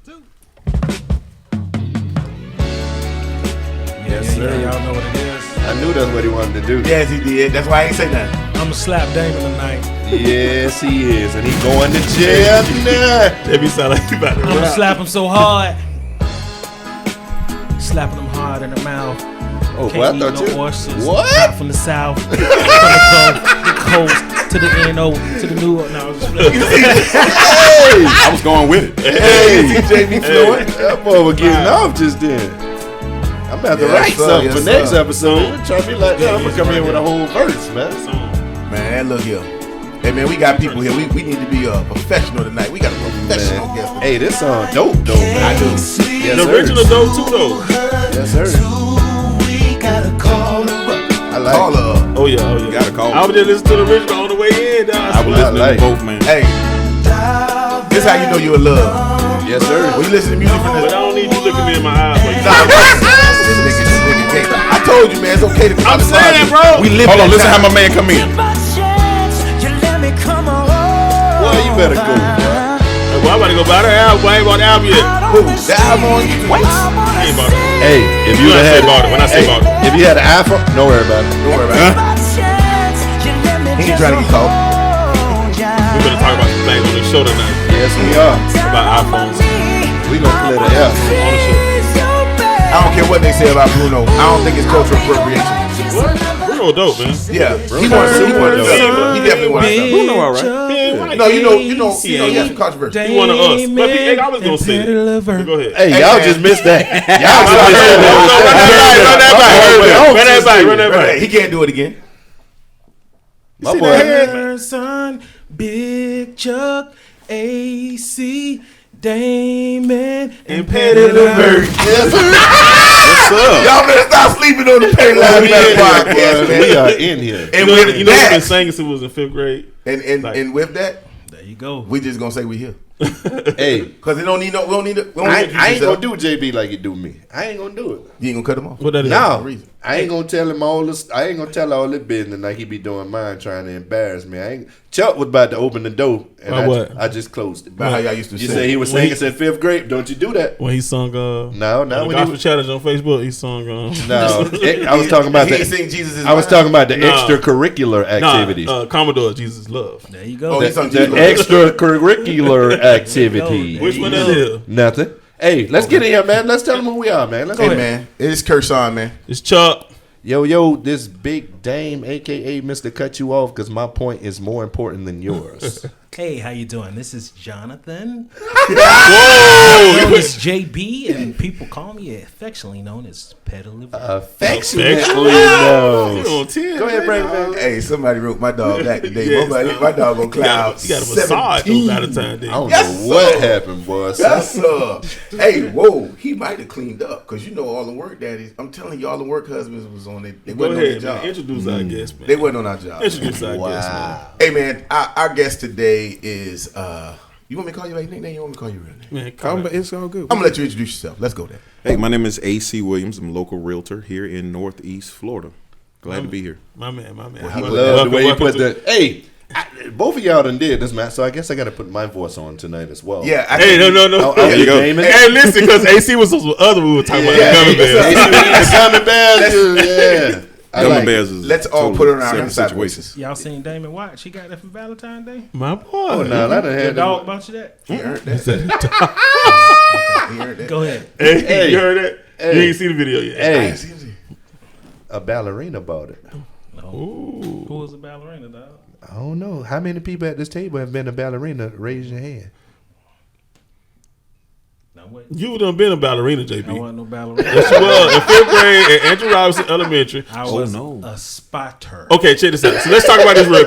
2. Yes, sir. Y'all know what it is. I knew that's what he wanted to do. Yes, he did. That's why I ain't say nothing. I'ma slap Damon tonight. Yes, he is. And he going to jail now. Every sound like he about to I'ma rap. slap him so hard. Slapping him hard in the mouth. Oh, Can't well, I eat thought no you. oysters. What? Not from the south, from the coast to the NO to the New York. No, I was just playing. Hey, I was going with it. hey, TJ Floyd. That boy was getting off just then. I'm about to write something for next episode. Try to be like that. I'm gonna come in with a whole verse, man. Man, look here. Hey, man, we got people here. We need to be professional tonight. We got a professional guest. Hey, this song dope, though, man. I do. Yes, The sir. original dope too, though. Yes, sir. I like Call it. her. Oh yeah, oh yeah. Gotta call I was just listening to the original on the way in. Dog. I was listening like to both, man. Hey, this how you know you in love. Yes, sir. When you listen to music from But this. I don't need you looking me in my eyes. Like, This nigga can't. I told you, man, it's okay to come I'm out saying, positive. bro. We live Hold on, that listen how time. my man come in. Well, you better go. Well, I'm about to go buy the album. I ain't bought the album yet. Who? The album on you? What? I ain't bought it. Hey, if you When I say had bought it, when I say bought it. if you had an iPhone, don't worry about it. Don't worry about it. He ain't trying to get caught. We better talk about some things on the show tonight Yes, we are. about iPhones. We gonna clear the F. Ownership. I don't care what they say about Bruno. I don't think it's cultural appropriation. What? Bruno dope, man. Yeah, he wants to. He definitely wants to. Bruno all right. Yeah, No, you know, he has some controversy. He one of us. But I was gonna say that. Go ahead. Hey, Hey, y'all man. just missed that. Y'all just Run that back. He can't do it again. My See boy. that? Son, Big Chuck, A.C, Damon, and Petty LaVert. Yes, sir. Y'all better stop sleeping on the Pay Live podcast, man. We are in here. And You with know we've been that, singing since we was in 5th grade. and with that, There you go. we just gonna say we here. Hey, Cause it don't need no. We don't need it. I ain't gonna do JB like you do me. I ain't gonna do it. You ain't gonna cut him off. What that is? No, reason. I ain't gonna tell him all this. I ain't gonna tell all this business like he be doing mine, trying to embarrass me. Chuck was about to open the door, and I just closed it. About how y'all used to You say. say he was singing since 5th grade. Don't you do that? When he sung No, on the when he Gospel was, Challenge on Facebook, he sung no. I was talking about He ain't that. sing Jesus. I was talking about the Nah. extracurricular activities. Commodore Jesus Love. There you go. Oh, he sung The Jesus. extracurricular activities. Which one is it? Nothing. Hey, let's get in here, man. Let's tell them who we are, man. Let's Hey go. man, it is Kershaw, man. It's Chuck. Yo, this big dame, a.k.a. Mr. Cut You Off, because my point is more important than yours. Hey, how you doing? This is Jonathan. Whoa! Known as JB, and people call me affectionately known as Petty LaVert. Affectionately You knows. on 10. Go ahead, bring it back. Hey, somebody wrote my dog back today. Yes. My dog on cloud. You got a massage those out of time, I dude. don't Yes, know what sir. happened, boy. Yes, hey, whoa, he might have cleaned up because you know all the work daddies. I'm telling you, all the work husbands was on it. They Go wasn't on their ahead, man. job. Introduce our guest, man. They wasn't on our job. Introduce our guest, man. Wow. Hey man, our guest today is you want me to call you by nickname? You want me to call you real name? Man, come on. It's all good. I'm gonna let you introduce yourself. Let's go there. Hey, my name is A.C. Williams. I'm a local realtor here in Northeast Florida. Glad to be here. My man. I love the way you put that. Hey, both of y'all done did this, man. So I guess I got to put my voice on tonight as well. Yeah. Hey, no. There you go. Hey, listen, because AC was some other we were talking about. Yeah, The Gummy Bears. The Gummy Bears, yeah. I Gummy like it. Bears is Let's all totally put on our separate inside situation. voices. Y'all seen Damon Watch? He got that for Valentine's Day. My boy. Oh, no, I done Your had dog them. bought you that? He heard that. He heard that. Go ahead. Hey, you heard that? Hey. You ain't seen the video yet. Hey, a ballerina bought it. Who was a ballerina, dog? I don't know. How many people at this table have been a ballerina? Raise your hand. No, wait. You done been a ballerina, I JB. wasn't no ballerina. Yes, you was. In 5th grade at Andrew Robinson Elementary. I was a spotter. Okay, check this out. So let's talk about this real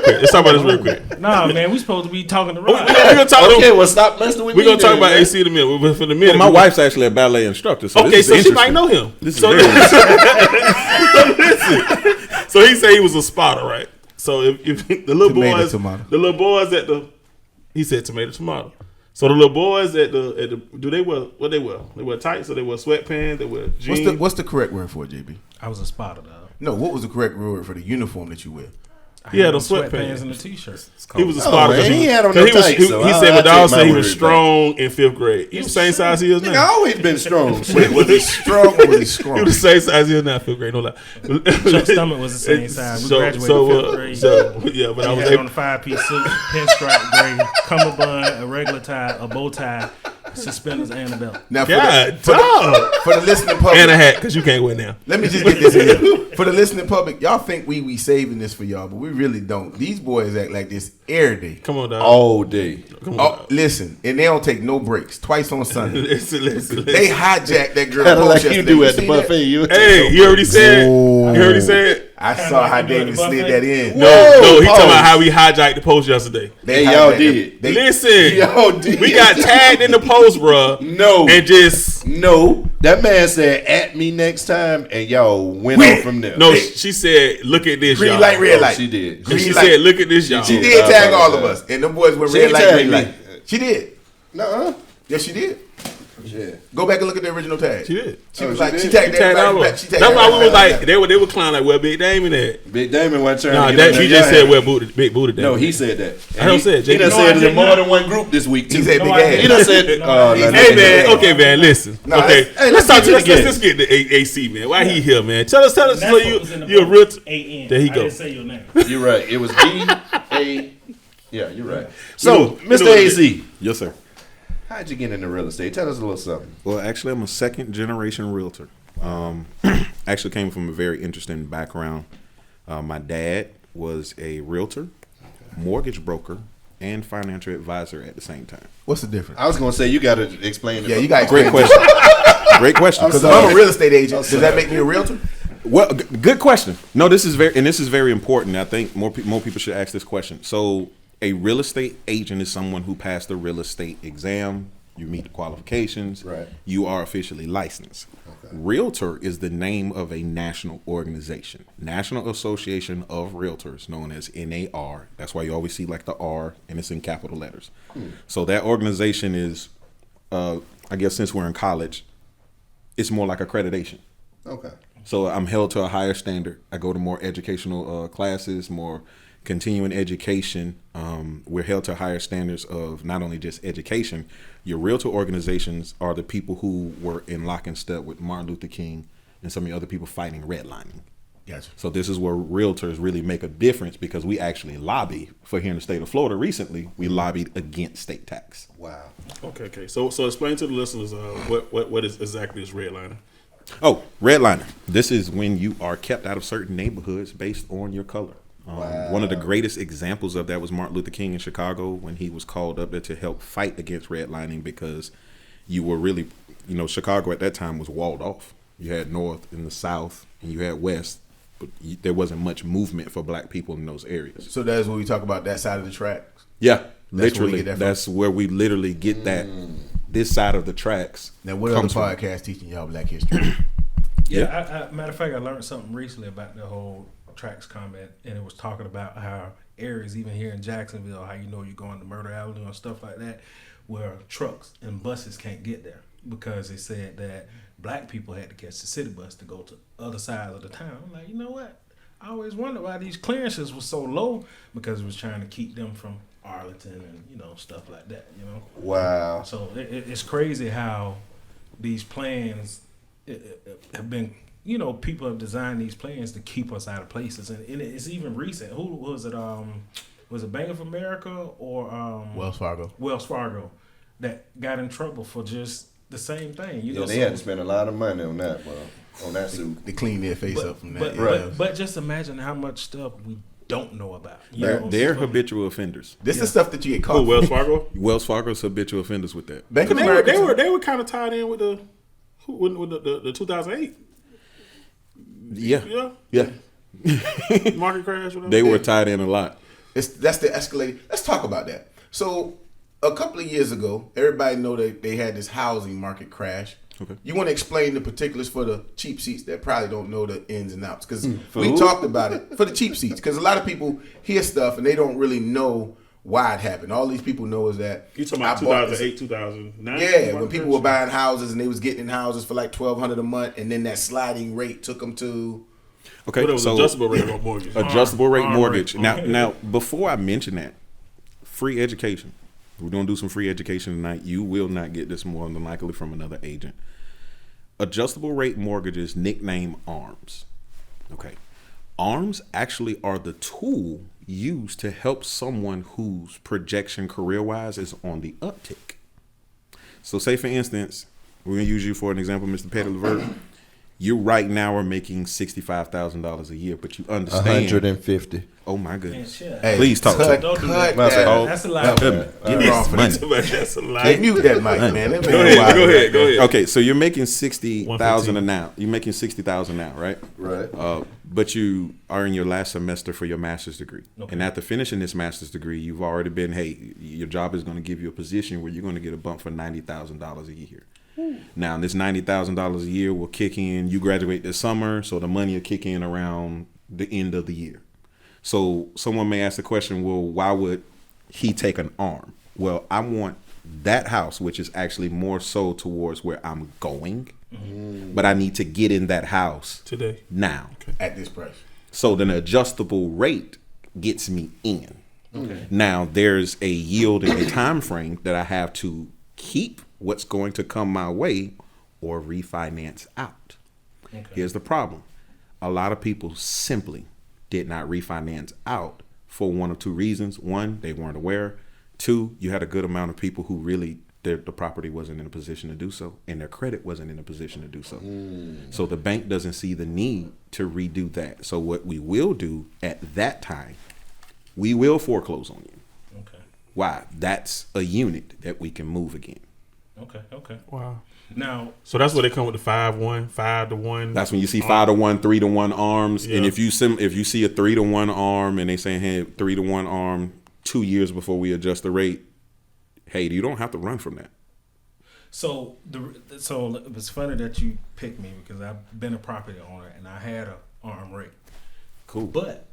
quick. Nah, man, we supposed to be talking to We're Rod. gonna talk. Okay, well, stop messing with me. We're gonna talk then, about man. AC in a minute. For the minute, My wife's actually a ballet instructor. So Okay, this so is she might interesting. know him. This is So very listen. So he said he was a spotter, right? So if the little boys, tomato. the little boys at the, he said tomato. So the little boys at the do they wear what they wear? They wear tights or they wear sweatpants? They wear jeans. What's the correct word for it, JB? I was a spotter, dog. No, what was the correct word for the uniform that you wear? He had on on sweatpants. and a t-shirt. He was a spotter. man, 'cause he had on because no tights, so he I said, my dog take my said he was word strong in 5th grade. He was the same size he is Nigga, I now. always been strong. Wait, was he strong or was he He strong? was the same size he is now, 5th grade. No lie. Chuck's stomach was the same size. We graduated 5th grade. Yeah, but I He was had able. on a 5-piece suit, pinstripe gray, cummerbund, a regular tie, a bow tie, suspenders, and a belt. Now, God, dog. for the listening public, And a hat, because you can't win now. let me just get this in here. For the listening public, y'all think we saving this for y'all, but we really don't. These boys act like this every day. Come on, dog. All day. Come on. Oh, listen, and they don't take no breaks. Twice on Sunday. Listen. They hijacked that girl. Kind of like post you yesterday. do at the see that? buffet. You Hey, you already said. Oh. You already said. I saw how Damon slid that in. No, he talking about how we hijacked the post yesterday. They Hey, y'all hijacked did. it. They, Listen, Y'all did. we got tagged in the post, bruh. No. And just No, that man said at me next time, and y'all went on from there. no. She said, "Look at this, green y'all." light, red light. She did. Green She light. said, "Look at this, y'all." She did. did tag I all thought of that. us, and them boys were She red light, tagged green me. light. She did. Nuh-uh. Yes, she did. Yeah. Go back and look at the original tag. She did. She Oh, was she like, did? she tagged Tagged all everybody of back. us. She tagged That's why we was everybody like, back. they were clowning like, "Where Big Damon at?" Big Damon wasn't trying Nah, to get that on he your just said, ass. "Where big booty Damon." No, he said that. I don't say it, He JD. done No, said I it in did more not. than one group this week, too. He said big No, I ass. did He done said, No, no, Hey man, okay man, listen. No, Okay, hey, let's let's talk. get to Let's the get the AC man. Why he here, man? Tell us. That's So what was in the you're a book. real. A.N. There he I go. didn't say your name. You're right. It was B-A. Yeah, you're right. So, You know Mr. what it AC, Yes, sir. how'd you get into real estate? Tell us a little something. Well, actually, I'm a second generation realtor. Actually, came from a very interesting background. My dad was a realtor, mortgage broker, and financial advisor at the same time. What's the difference? I was going to say, you got to explain it. Yeah, you got Great question. Great question. Because I'm a real estate agent. Does that make me a realtor? Well, good question. No, this is very important. I think more people should ask this question. So, a real estate agent is someone who passed the real estate exam. You meet the qualifications. Right. You are officially licensed. Okay. Realtor is the name of a national organization, National Association of Realtors, known as NAR. That's why you always see like the R, and it's in capital letters. So that organization is, I guess, since we're in college, it's more like accreditation. Okay. So I'm held to a higher standard. I go to more educational classes, more continuing education. We're held to higher standards of not only just education. Your realtor organizations are the people who were in lock and step with Martin Luther King and some of the other people fighting redlining. Gotcha. So this is where realtors really make a difference, because we actually lobby for here in the state of Florida. Recently, we lobbied against state tax. Wow. Okay. So explain to the listeners what is exactly is redlining. Oh, redlining. This is when you are kept out of certain neighborhoods based on your color. One of the greatest examples of that was Martin Luther King in Chicago, when he was called up there to help fight against redlining, because you were really, Chicago at that time was walled off. You had North and the South, and you had West, but there wasn't much movement for black people in those areas. So that's when we talk about that side of the tracks. Yeah, That's where we literally. get that from. That's where we literally get that. This side of the tracks. Now, what other comes from. podcast teaching y'all Black history? Yeah, matter of fact, I learned something recently about the whole tracks comment, and it was talking about how areas, even here in Jacksonville, how you're going to Murder Avenue and stuff like that, where trucks and buses can't get there, because they said that black people had to catch the city bus to go to other sides of the town. I'm like, you know what? I always wondered why these clearances were so low, because it was trying to keep them from Arlington and stuff like that. Wow. So it's crazy how these plans have been, people have designed these plans to keep us out of places, and it's even recent. Who was it? Was it Bank of America or Wells Fargo that got in trouble for just the same thing? They had to spend a lot of money on that, bro. On that suit. They cleaned their face up from that. But just imagine how much stuff we don't know about. They're habitual offenders. This is stuff that you get caught. Oh, Wells Fargo. Wells Fargo's habitual offenders with that. Bank of They America. were kind of tied in with the 2008 Yeah. market crash. Whatever. They were tied in a lot. That's the escalating. Let's talk about that. So a couple of years ago, everybody know that they had this housing market crash. Okay. You want to explain the particulars for the cheap seats that probably don't know the ins and outs, because we who? talked about it for the cheap seats, because a lot of people hear stuff and they don't really know why it happened. All these people know is that You talking about I bought this- 2008, 2009? Yeah, when people were buying houses and they was getting in houses for like $1,200 a month, and then that sliding rate took them to Okay, But it was so adjustable rate on mortgage. adjustable rate Arm mortgage. rate. Now, before I mention that, free education. We're gonna do some free education tonight. You will not get this more than likely from another agent. Adjustable rate mortgages, nickname ARMs. Okay, ARMs actually are the tool used to help someone whose projection career-wise is on the uptick. So, say for instance, we're gonna use you for an example, Mr. Petty Levert. You right now are making $65,000 a year, but you understand 150. Oh my Man, goodness! shit. Hey, Please talk to me. Don't do cut that. that. Oh, That's a lot. goodness. Get me off of Money. this. That's a lie. Hey, mute that mic, man. That man Go ahead. wild. Go ahead. Go ahead. Okay, so you're making 60,000 115. now. You're making 60,000 now, right? Right. But you are in your last semester for your master's degree, Okay. and after finishing this master's degree, you've already been. Hey, your job is going to give you a position where you're going to get a bump for $90,000 a year. Now, this $90,000 a year will kick in. You graduate this summer, so the money will kick in around the end of the year. So someone may ask the question, well, why would he take an ARM? Well, I want that house, which is actually more so towards where I'm going, but I need to get in that house Today. now. At this price. So then an adjustable rate gets me in. Okay. Now there's a yield and a time frame that I have to keep what's going to come my way or refinance out. Okay. Here's the problem. A lot of people simply did not refinance out for one of two reasons. One, they weren't aware. Two, you had a good amount of people who really the property wasn't in a position to do so, and their credit wasn't in a position to do so. So the bank doesn't see the need to redo that. So what we will do at that time, we will foreclose on you. Okay. Why? That's a unit that we can move again. Okay. Okay. Wow. Now, So that's where they come with the 5-1, 5-1. That's when you see 5-1, 3-1 arms, and Yeah. if you see a 3-1 arm, and they saying, hey, 3-1 arm 2 years before we adjust the rate, hey, you don't have to run from that. so it's funny that you picked me because I've been a property owner and I had a arm rate, Cool. but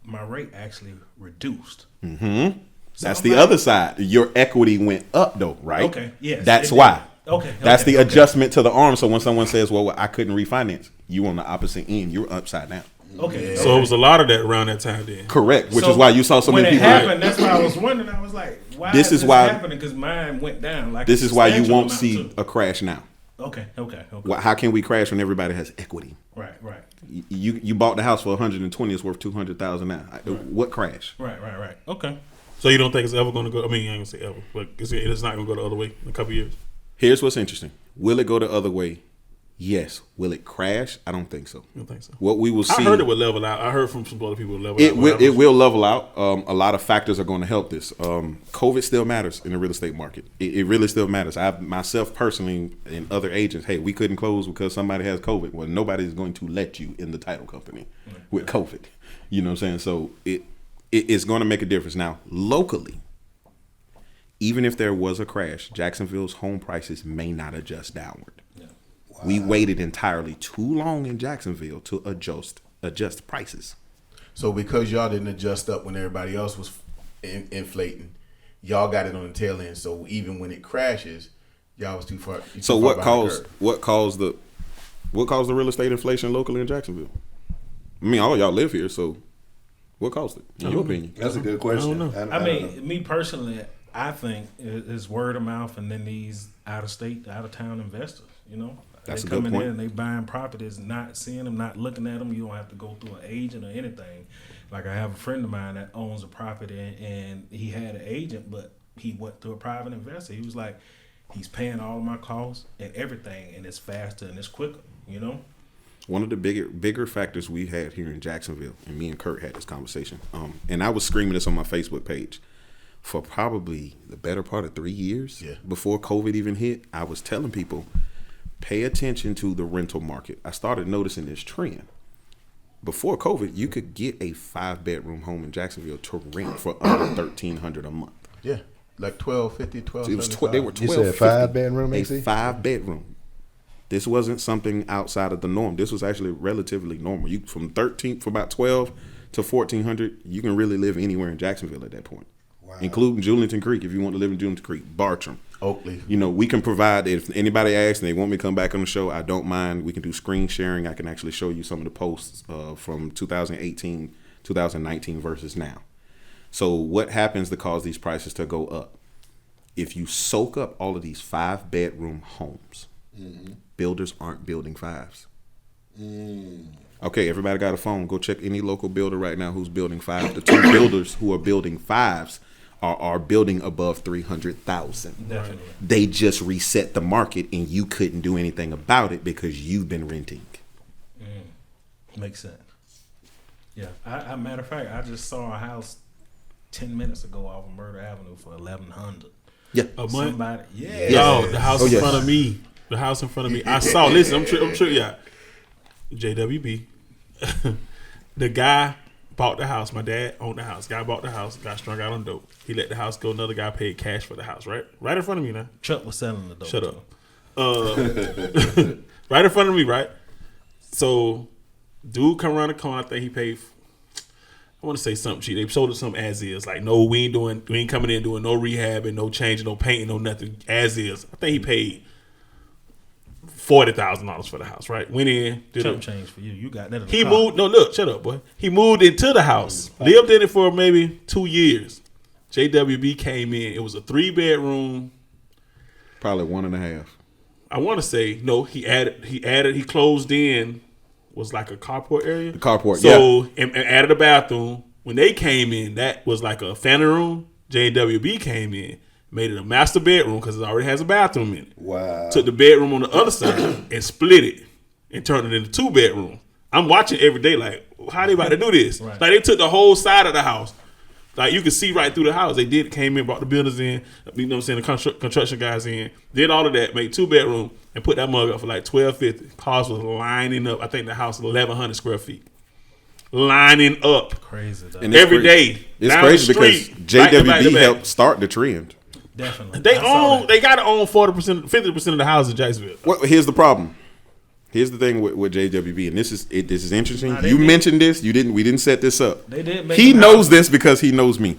my rate actually reduced. Mm-hmm. So That's I'm the like- other side. Your equity went up though, right? Okay. Yes. That's it did. why. Okay. That's okay, the okay. adjustment to the arm. So when someone says, well, I couldn't refinance, you on the opposite end. You're upside down. Okay. So it was a lot of that around that time then. Correct. Which So is why you saw so when many it people. happened, that's why I was wondering. I was like, why This is is why- happening? Because mine went down. Like This a is why you substantial won't amount, see too. a crash now. Okay. How can we crash when everybody has equity? Right. You bought the house for 120. It's worth 200,000 now. What crash? Right. Okay. So you don't think it's ever going to go? I mean, I ain't gonna say ever, but it's not going to go the other way in a couple of years. Here's what's interesting. Will it go the other way? Yes. Will it crash? I don't think so. You don't think so? What we will see. I heard it would level out. I heard from some other people it level It out. will. It will level out. A lot of factors are going to help this. COVID still matters in the real estate market. It really still matters. I myself personally and other agents. Hey, we couldn't close because somebody has COVID. Well, nobody's going to let you in the title company with COVID. You know what I'm saying? So it's going to make a difference. Now, locally, even if there was a crash, Jacksonville's home prices may not adjust downward. Yeah. We waited entirely too long in Jacksonville to adjust prices. So because y'all didn't adjust up when everybody else was inflating, y'all got it on the tail end. So even when it crashes, y'all was too far. So what caused the real estate inflation locally in Jacksonville? I mean, all y'all live here, so what caused it? In your opinion? That's a good question. I don't know. I mean, me personally, I think it's word of mouth, and then these out of state, out of town investors. You know, That's they a good coming point. in and they buying properties, not seeing them, not looking at them. You don't have to go through an agent or anything. Like I have a friend of mine that owns a property, and he had an agent, but he went to a private investor. He was like, he's paying all of my costs and everything, and it's faster and it's quicker. You know. One of the bigger factors we had here in Jacksonville, and me and Kurt had this conversation, and I was screaming this on my Facebook page for probably the better part of 3 years. Yeah. Before COVID even hit, I was telling people, pay attention to the rental market. I started noticing this trend. Before COVID, you could get a 5-bedroom home in Jacksonville to rent for under $1,300 a month. Yeah, like 1250, It was they were You said 1250. 5-bedroom, A AC? 5-bedroom. This wasn't something outside of the norm. This was actually relatively normal. You from about 12 to 1400, you can really live anywhere in Jacksonville at that point, including Julington Creek if you want to live in Julington Creek, Bartram. Oakley. You know, we can provide, if anybody asks and they want me to come back on the show, I don't mind. We can do screen sharing. I can actually show you some of the posts from 2018, 2019 versus now. So what happens to cause these prices to go up? If you soak up all of these 5-bedroom homes, builders aren't building 5s. Okay, everybody got a phone. Go check any local builder right now who's building 5s. The 2 builders who are building 5s are building above 300,000. Definitely. They just reset the market, and you couldn't do anything about it because you've been renting. Makes sense. Yeah. I matter of fact, I just saw a house 10 minutes ago off of Murder Avenue for $1,100. Yeah. A month? Somebody, yeah. Yo, the house in yes. front of me. The house in front of me. I saw. Listen, I'm sure. Yeah. JWB. The guy bought the house. My dad owned the house. Guy bought the house. Got strung out on dope. He let the house go. Another guy paid cash for the house. Right in front of me now. Chuck was selling the dope. Shut up. Right in front of me. Right. So, dude come around the corner. I think he paid. I want to say something cheap. They sold it something as is. Like, no, we ain't coming in doing no rehab and no changing, no painting, no nothing. As is. I think he paid $40,000 for the house, right? Went in, did Chump it. change for you. You got that. He moved. No, look, shut up, boy. He moved into the house, lived in it for maybe 2 years. JWB came in. It was a 3-bedroom. Probably 1.5. I want to say no. He closed in. Was like a carport area. The carport, so, and added a bathroom. When they came in, that was like a family room. JWB came in, made it a master bedroom because it already has a bathroom in it. Wow. Took the bedroom on the other side and split it and turned it into 2 bedrooms. I'm watching every day like, how they about to do this? Right. Like they took the whole side of the house. Like you could see right through the house. They came in, brought the builders in, you know what I'm saying, the construction guys in, did all of that, made 2 bedrooms, and put that mug up for like $1,250. Cars was lining up. I think the house was 1,100 square feet. Lining up. Crazy, though. And it's Every crazy. day. It's down crazy the because street, back to back to JWB back. helped start the trend. Definitely. They I saw own. that. They got to own 40%, 50% of the houses in Jacksonville. Well, here's the problem. Here's the thing with JWB, and this is interesting. Nah, they You did. mentioned this. We didn't set this up. They did make He them knows houses. this because he knows me.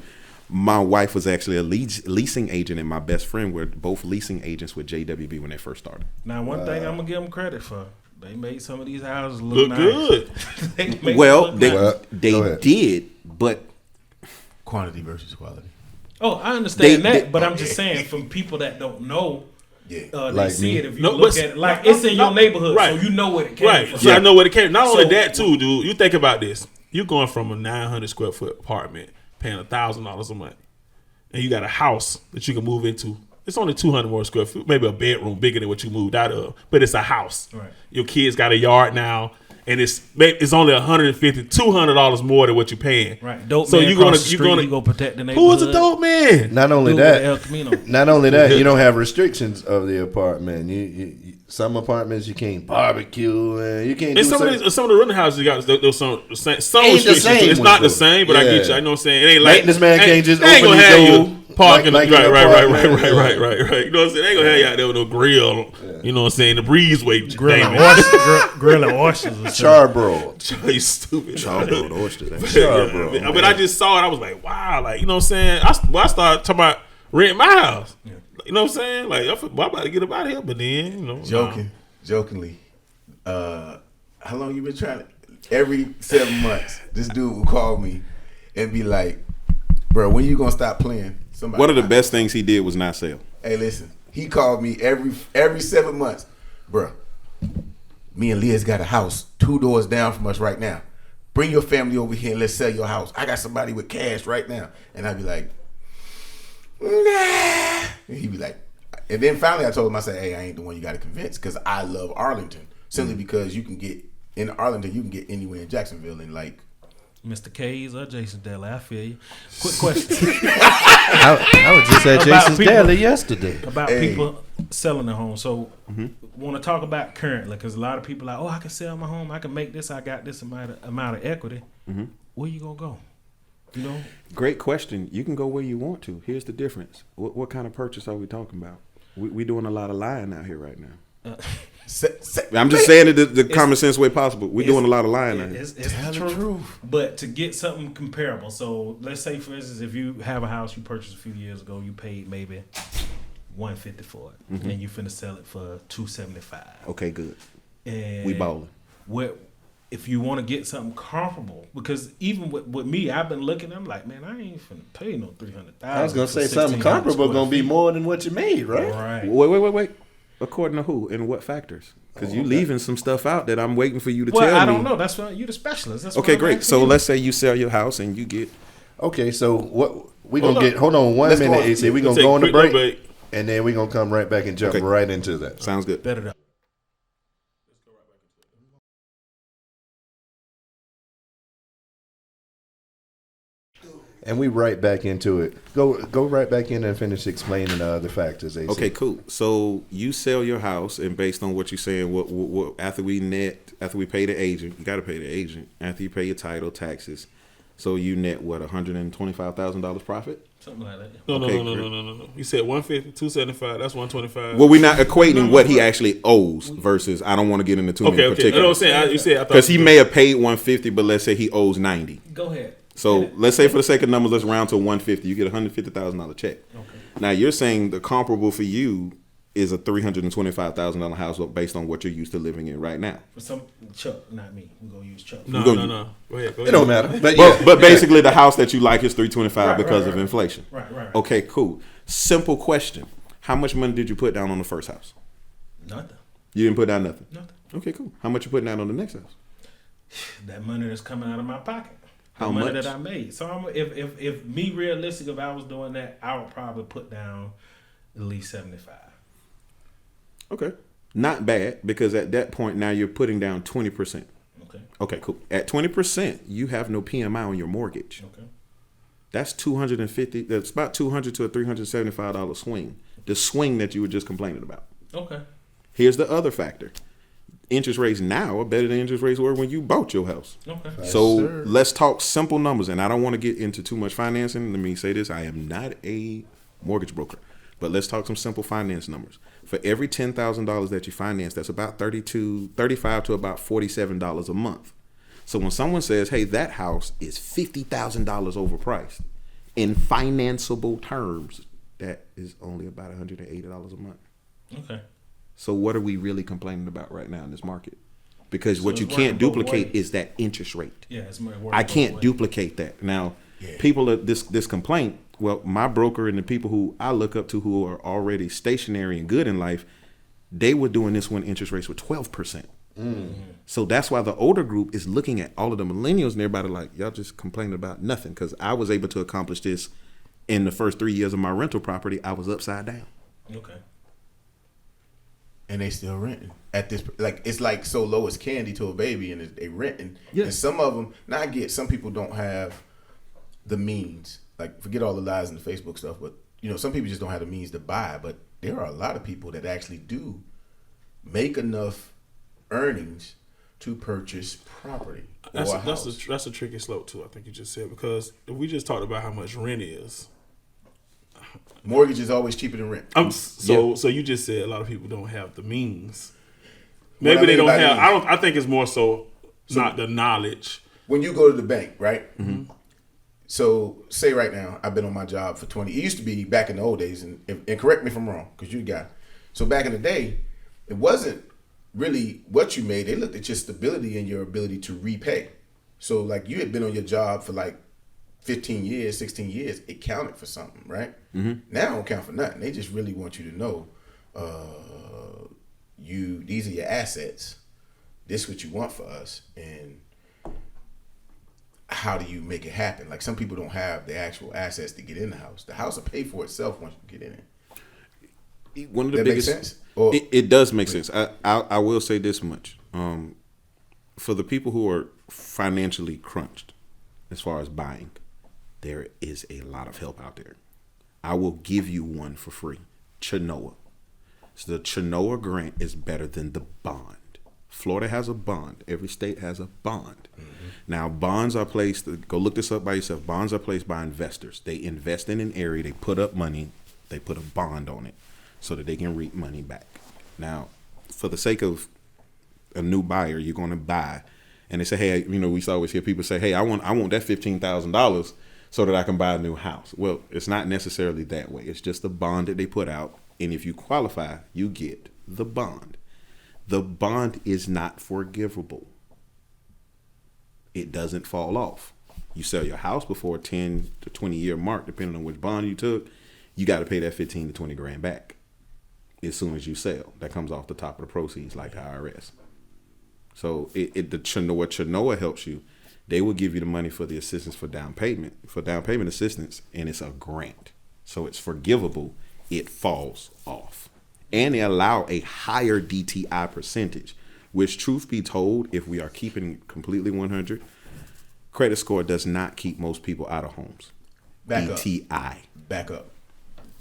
My wife was actually a leasing agent, and my best friend were both leasing agents with JWB when they first started. Now, one thing I'm gonna give them credit for, they made some of these houses look nice. good. They made them Well, look they nice. Well, go they ahead. did, but Quantity versus quality. Oh, I understand they- that, but I'm just saying, from people that don't know, Yeah. they Like see me. it. If you No, look but- at it, like no, it's in no, your neighborhood, right. so you know where it came Right. from. So I know where it came. Not only So- that, too, dude. You think about this. You're going from a 900 square foot apartment, paying $1,000 a month, and you got a house that you can move into. It's only 200 more square feet, maybe a bedroom bigger than what you moved out of, but it's a house. Right. Your kids got a yard now, and it's only $150, $200 more than what you're paying. Right, dope So man you across gonna the you street, gonna you go protect the neighborhood. who is a dope man? Not only Dude with that, El Camino. not only that, you don't have restrictions of the apartment. You some apartments you can't barbecue and you can't. And do some certain- of the rental houses got there's some Ain't the restrictions. same It's ones, not the though. same, but I get you. Yeah. I know what I'm saying. It ain't like Maintenance man can't just they ain't open gonna his have door you parking like right. an You apartment. know what I'm saying? They ain't gonna have you out there with no grill. You know what I'm saying? The breezeway. Grilling Damn it. oysters, grilling oysters. And stuff. Charbroiled. You stupid. Charbroiled oysters. Charbroiled. Yeah, but I just saw it. I was like, wow. Like, you know what I'm saying? I started talking about renting my house. You know what I'm saying? Like, I'm about to get up out of here. But then, you know. Jokingly, how long you been trying to? Every 7 months, this dude will call me and be like, "Bro, when you gonna stop playing?" Somebody. one of the best things he did was not sell. Hey, listen. He called me every 7 months, bro. Me and Leah's got a house 2 doors down from us right now. Bring your family over here and let's sell your house. I got somebody with cash right now, and I'd be like, nah. And he'd be like, and then finally I told him, I said, hey, I ain't the one you got to convince because I love Arlington simply because you can get in Arlington, you can get anywhere in Jacksonville in like. Mr. K's or Jason Daly, I feel you. Quick question I was just at About Jason's people- Daily yesterday. about Hey. people selling their home. So, want to talk about currently because a lot of people are like, oh, I can sell my home, I can make this, I got this amount of equity. Where you gonna go? You know, Great question. You can go where you want to. Here's the difference. What kind of purchase are we talking about? We doing a lot of lying out here right now. I'm just saying it the common sense way possible. We're doing a lot of lying out here. It's the truth. But to get something comparable, so let's say for instance, if you have a house you purchased a few years ago, you paid maybe $150 for it, and you finna sell it for $275. Okay, good. And We balling. What if you want to get something comparable? Because even with me, I've been looking. I'm like, man, I ain't finna pay no $300,000. I was gonna say something comparable gonna be more than what you made, right? Right. Wait. According to who and what factors? Because you leaving some stuff out that I'm waiting for you to tell me. Well, I don't know. That's why you're the specialist. That's Okay, why I'm great. asking So you. let's say you sell your house and you get. Okay, so what we gonna get? Hold on one minute, AC. We gonna Take go on the a quick break, and then we gonna come right back and jump Okay. right into that. Sounds good. better. And we right back into it. Go right back in and finish explaining the other factors, AC. Okay, cool. So you sell your house, and based on what you're saying, what after we pay the agent, you got to pay the agent after you pay your title, taxes. So you net what, $125,000 profit? Something like that. No. Okay, You said 150, 275. That's 125. Well, we're not equating what he actually owes versus. I don't want to get into too many Okay. You know what I'm saying? You said I thought because he may have paid 150, but let's say he owes 90. Go ahead. So let's say for the sake of numbers, let's round to 150. You get a $150,000 check. Okay. Now you're saying the comparable for you is a $325,000 house based on what you're used to living in right now. For some Chuck, not me. We're gonna use Chuck. No. Go ahead. It don't matter. But But basically, the house that you like is $325 because of inflation. Right. Okay, cool. Simple question: how much money did you put down on the first house? Nothing. You didn't put down nothing. Nothing. Okay, cool. How much you putting down on the next house? That money that's coming out of my pocket. How the money much? that I made. So if me realistic, if I was doing that, I would probably put down at least 75. Okay, not bad because at that point now you're putting down 20%. Okay. Okay, cool. At 20%, you have no PMI on your mortgage. Okay. That's $250. That's about $200 to a $375 swing. The swing that you were just complaining about. Okay. Here's the other factor. Interest rates now are better than interest rates were when you bought your house. Okay. So sir. let's talk simple numbers. And I don't want to get into too much financing. Let me say this. I am not a mortgage broker. But let's talk some simple finance numbers. For every $10,000 that you finance, that's about $35 to about $47 a month. So when someone says, hey, that house is $50,000 overpriced, in financeable terms, that is only about $180 a month. Okay. So what are we really complaining about right now in this market? Because what So you it's can't working both duplicate ways. is that interest rate. Yeah, it's more work. I can't duplicate that. Now, people are this complaint. Well, my broker and the people who I look up to who are already stationary and good in life, they were doing this when interest rates were 12%. So that's why the older group is looking at all of the millennials and everybody like, y'all just complaining about nothing. Because I was able to accomplish this in the first 3 years of my rental property. I was upside down. Okay. And they still renting at this. Like it's like so low as candy to a baby, and they renting. Yeah. And some of them. Now I get some people don't have the means. Like forget all the lies in the Facebook stuff, but some people just don't have the means to buy. But there are a lot of people that actually do make enough earnings to purchase property or a house. That's a tricky slope too. I think you just said because if we just talked about how much rent is. Mortgage is always cheaper than rent. So you just said a lot of people don't have the means. What I Maybe they mean don't by have. means. I think it's more so not the knowledge. When you go to the bank, right? Mm-hmm. So say right now, I've been on my job for 20. It used to be back in the old days, and correct me if I'm wrong, because you're a guy. So back in the day, it wasn't really what you made. They looked at your stability and your ability to repay. So like you had been on your job for like 15 years, 16 years, it counted for something, right? Mm-hmm. Now it don't count for nothing. They just really want you to know these are your assets. This is what you want for us. And how do you make it happen? Like some people don't have the actual assets to get in the house. The house will pay for itself once you get in it. One of the That biggest. make sense? Or, It does make sense. I will say this much. For the people who are financially crunched as far as buying, there is a lot of help out there. I will give you one for free. Chenoa. So the Chenoa grant is better than the bond. Florida has a bond. Every state has a bond. Mm-hmm. Now, bonds are placed, go look this up by yourself. Bonds are placed by investors. They invest in an area, they put up money, they put a bond on it so that they can reap money back. Now, for the sake of a new buyer, you're going to buy, and they say, hey, we always hear people say, hey, I want that $15,000 so that I can buy a new house. Well, it's not necessarily that way. It's just a bond that they put out. And if you qualify, you get the bond. The bond is not forgivable. It doesn't fall off. You sell your house before a 10 to 20 year mark, depending on which bond you took, you got to pay that 15 to 20 grand back as soon as you sell. That comes off the top of the proceeds like the IRS. So what Chenoa helps you, they will give you the money for the assistance for down payment assistance, and it's a grant. So it's forgivable. It falls off. And they allow a higher DTI percentage, which, truth be told, if we are keeping completely 100, credit score does not keep most people out of homes. DTI. Back up.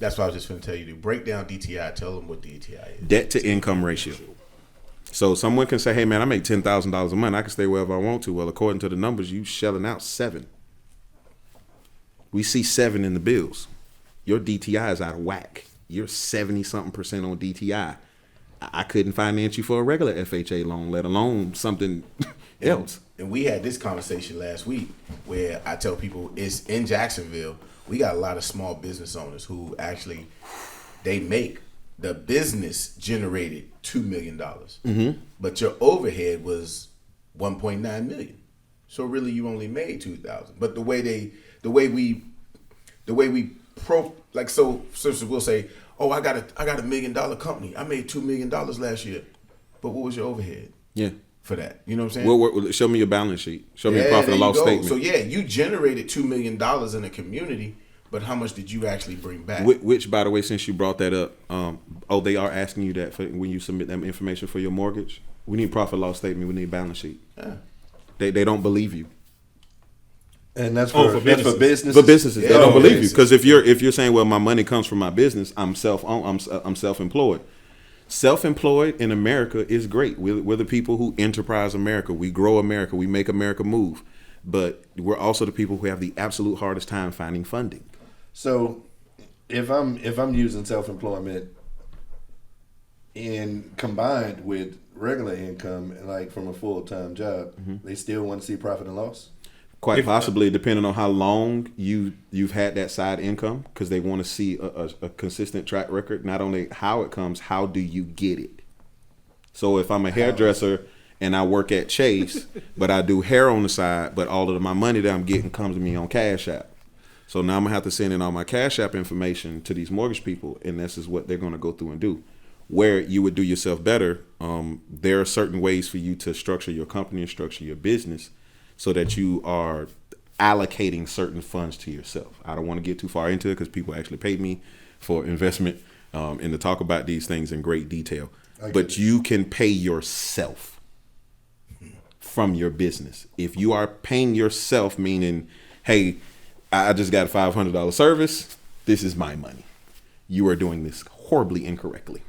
That's what I was just going to tell you. To break down DTI, tell them what DTI is. Debt to income ratio. So someone can say, hey, man, I make $10,000 a month. I can stay wherever I want to. Well, according to the numbers, you shelling out 7. We see 7 in the bills. Your DTI is out of whack. You're 70-something% on DTI. I couldn't finance you for a regular FHA loan, let alone something else. And we had this conversation last week where I tell people it's in Jacksonville. We got a lot of small business owners who actually, the business generated $2 million. Mm-hmm. But your overhead was $1.9 million. So really you only made $2,000. But the way we sisters will say, oh, I got a $1 million company. I made $2 million last year. But what was your overhead? Yeah. For that, you know what I'm saying? Well, show me your balance sheet. Show me your profit and loss statement. So you generated $2 million in a community, but how much did you actually bring back? Which, by the way, since you brought that up, they are asking you that when you submit that information for your mortgage. We need profit and loss statement. We need balance sheet. Yeah. They don't believe you. And that's for businesses. For businesses, yeah, they don't believe you, because if you're saying, well, my money comes from my business, I'm self-employed. Self-employed in America is great. We're the people who enterprise America. We grow America. We make America move. But we're also the people who have the absolute hardest time finding funding. So if I'm using self-employment and combined with regular income, like from a full-time job, they still want to see profit and loss? Quite possibly, depending on how long you've had that side income, because they want to see a consistent track record. Not only how it comes, how do you get it? So if I'm a hairdresser and I work at Chase, but I do hair on the side, but all of my money that I'm getting comes to me on Cash App. So now I'm going to have to send in all my Cash App information to these mortgage people, and this is what they're going to go through and do. Where you would do yourself better, there are certain ways for you to structure your company and structure your business so that you are allocating certain funds to yourself. I don't want to get too far into it because people actually paid me for investment and to talk about these things in great detail. But you can pay yourself from your business. If you are paying yourself, meaning, hey, I just got a $500 service, this is my money. You are doing this horribly incorrectly.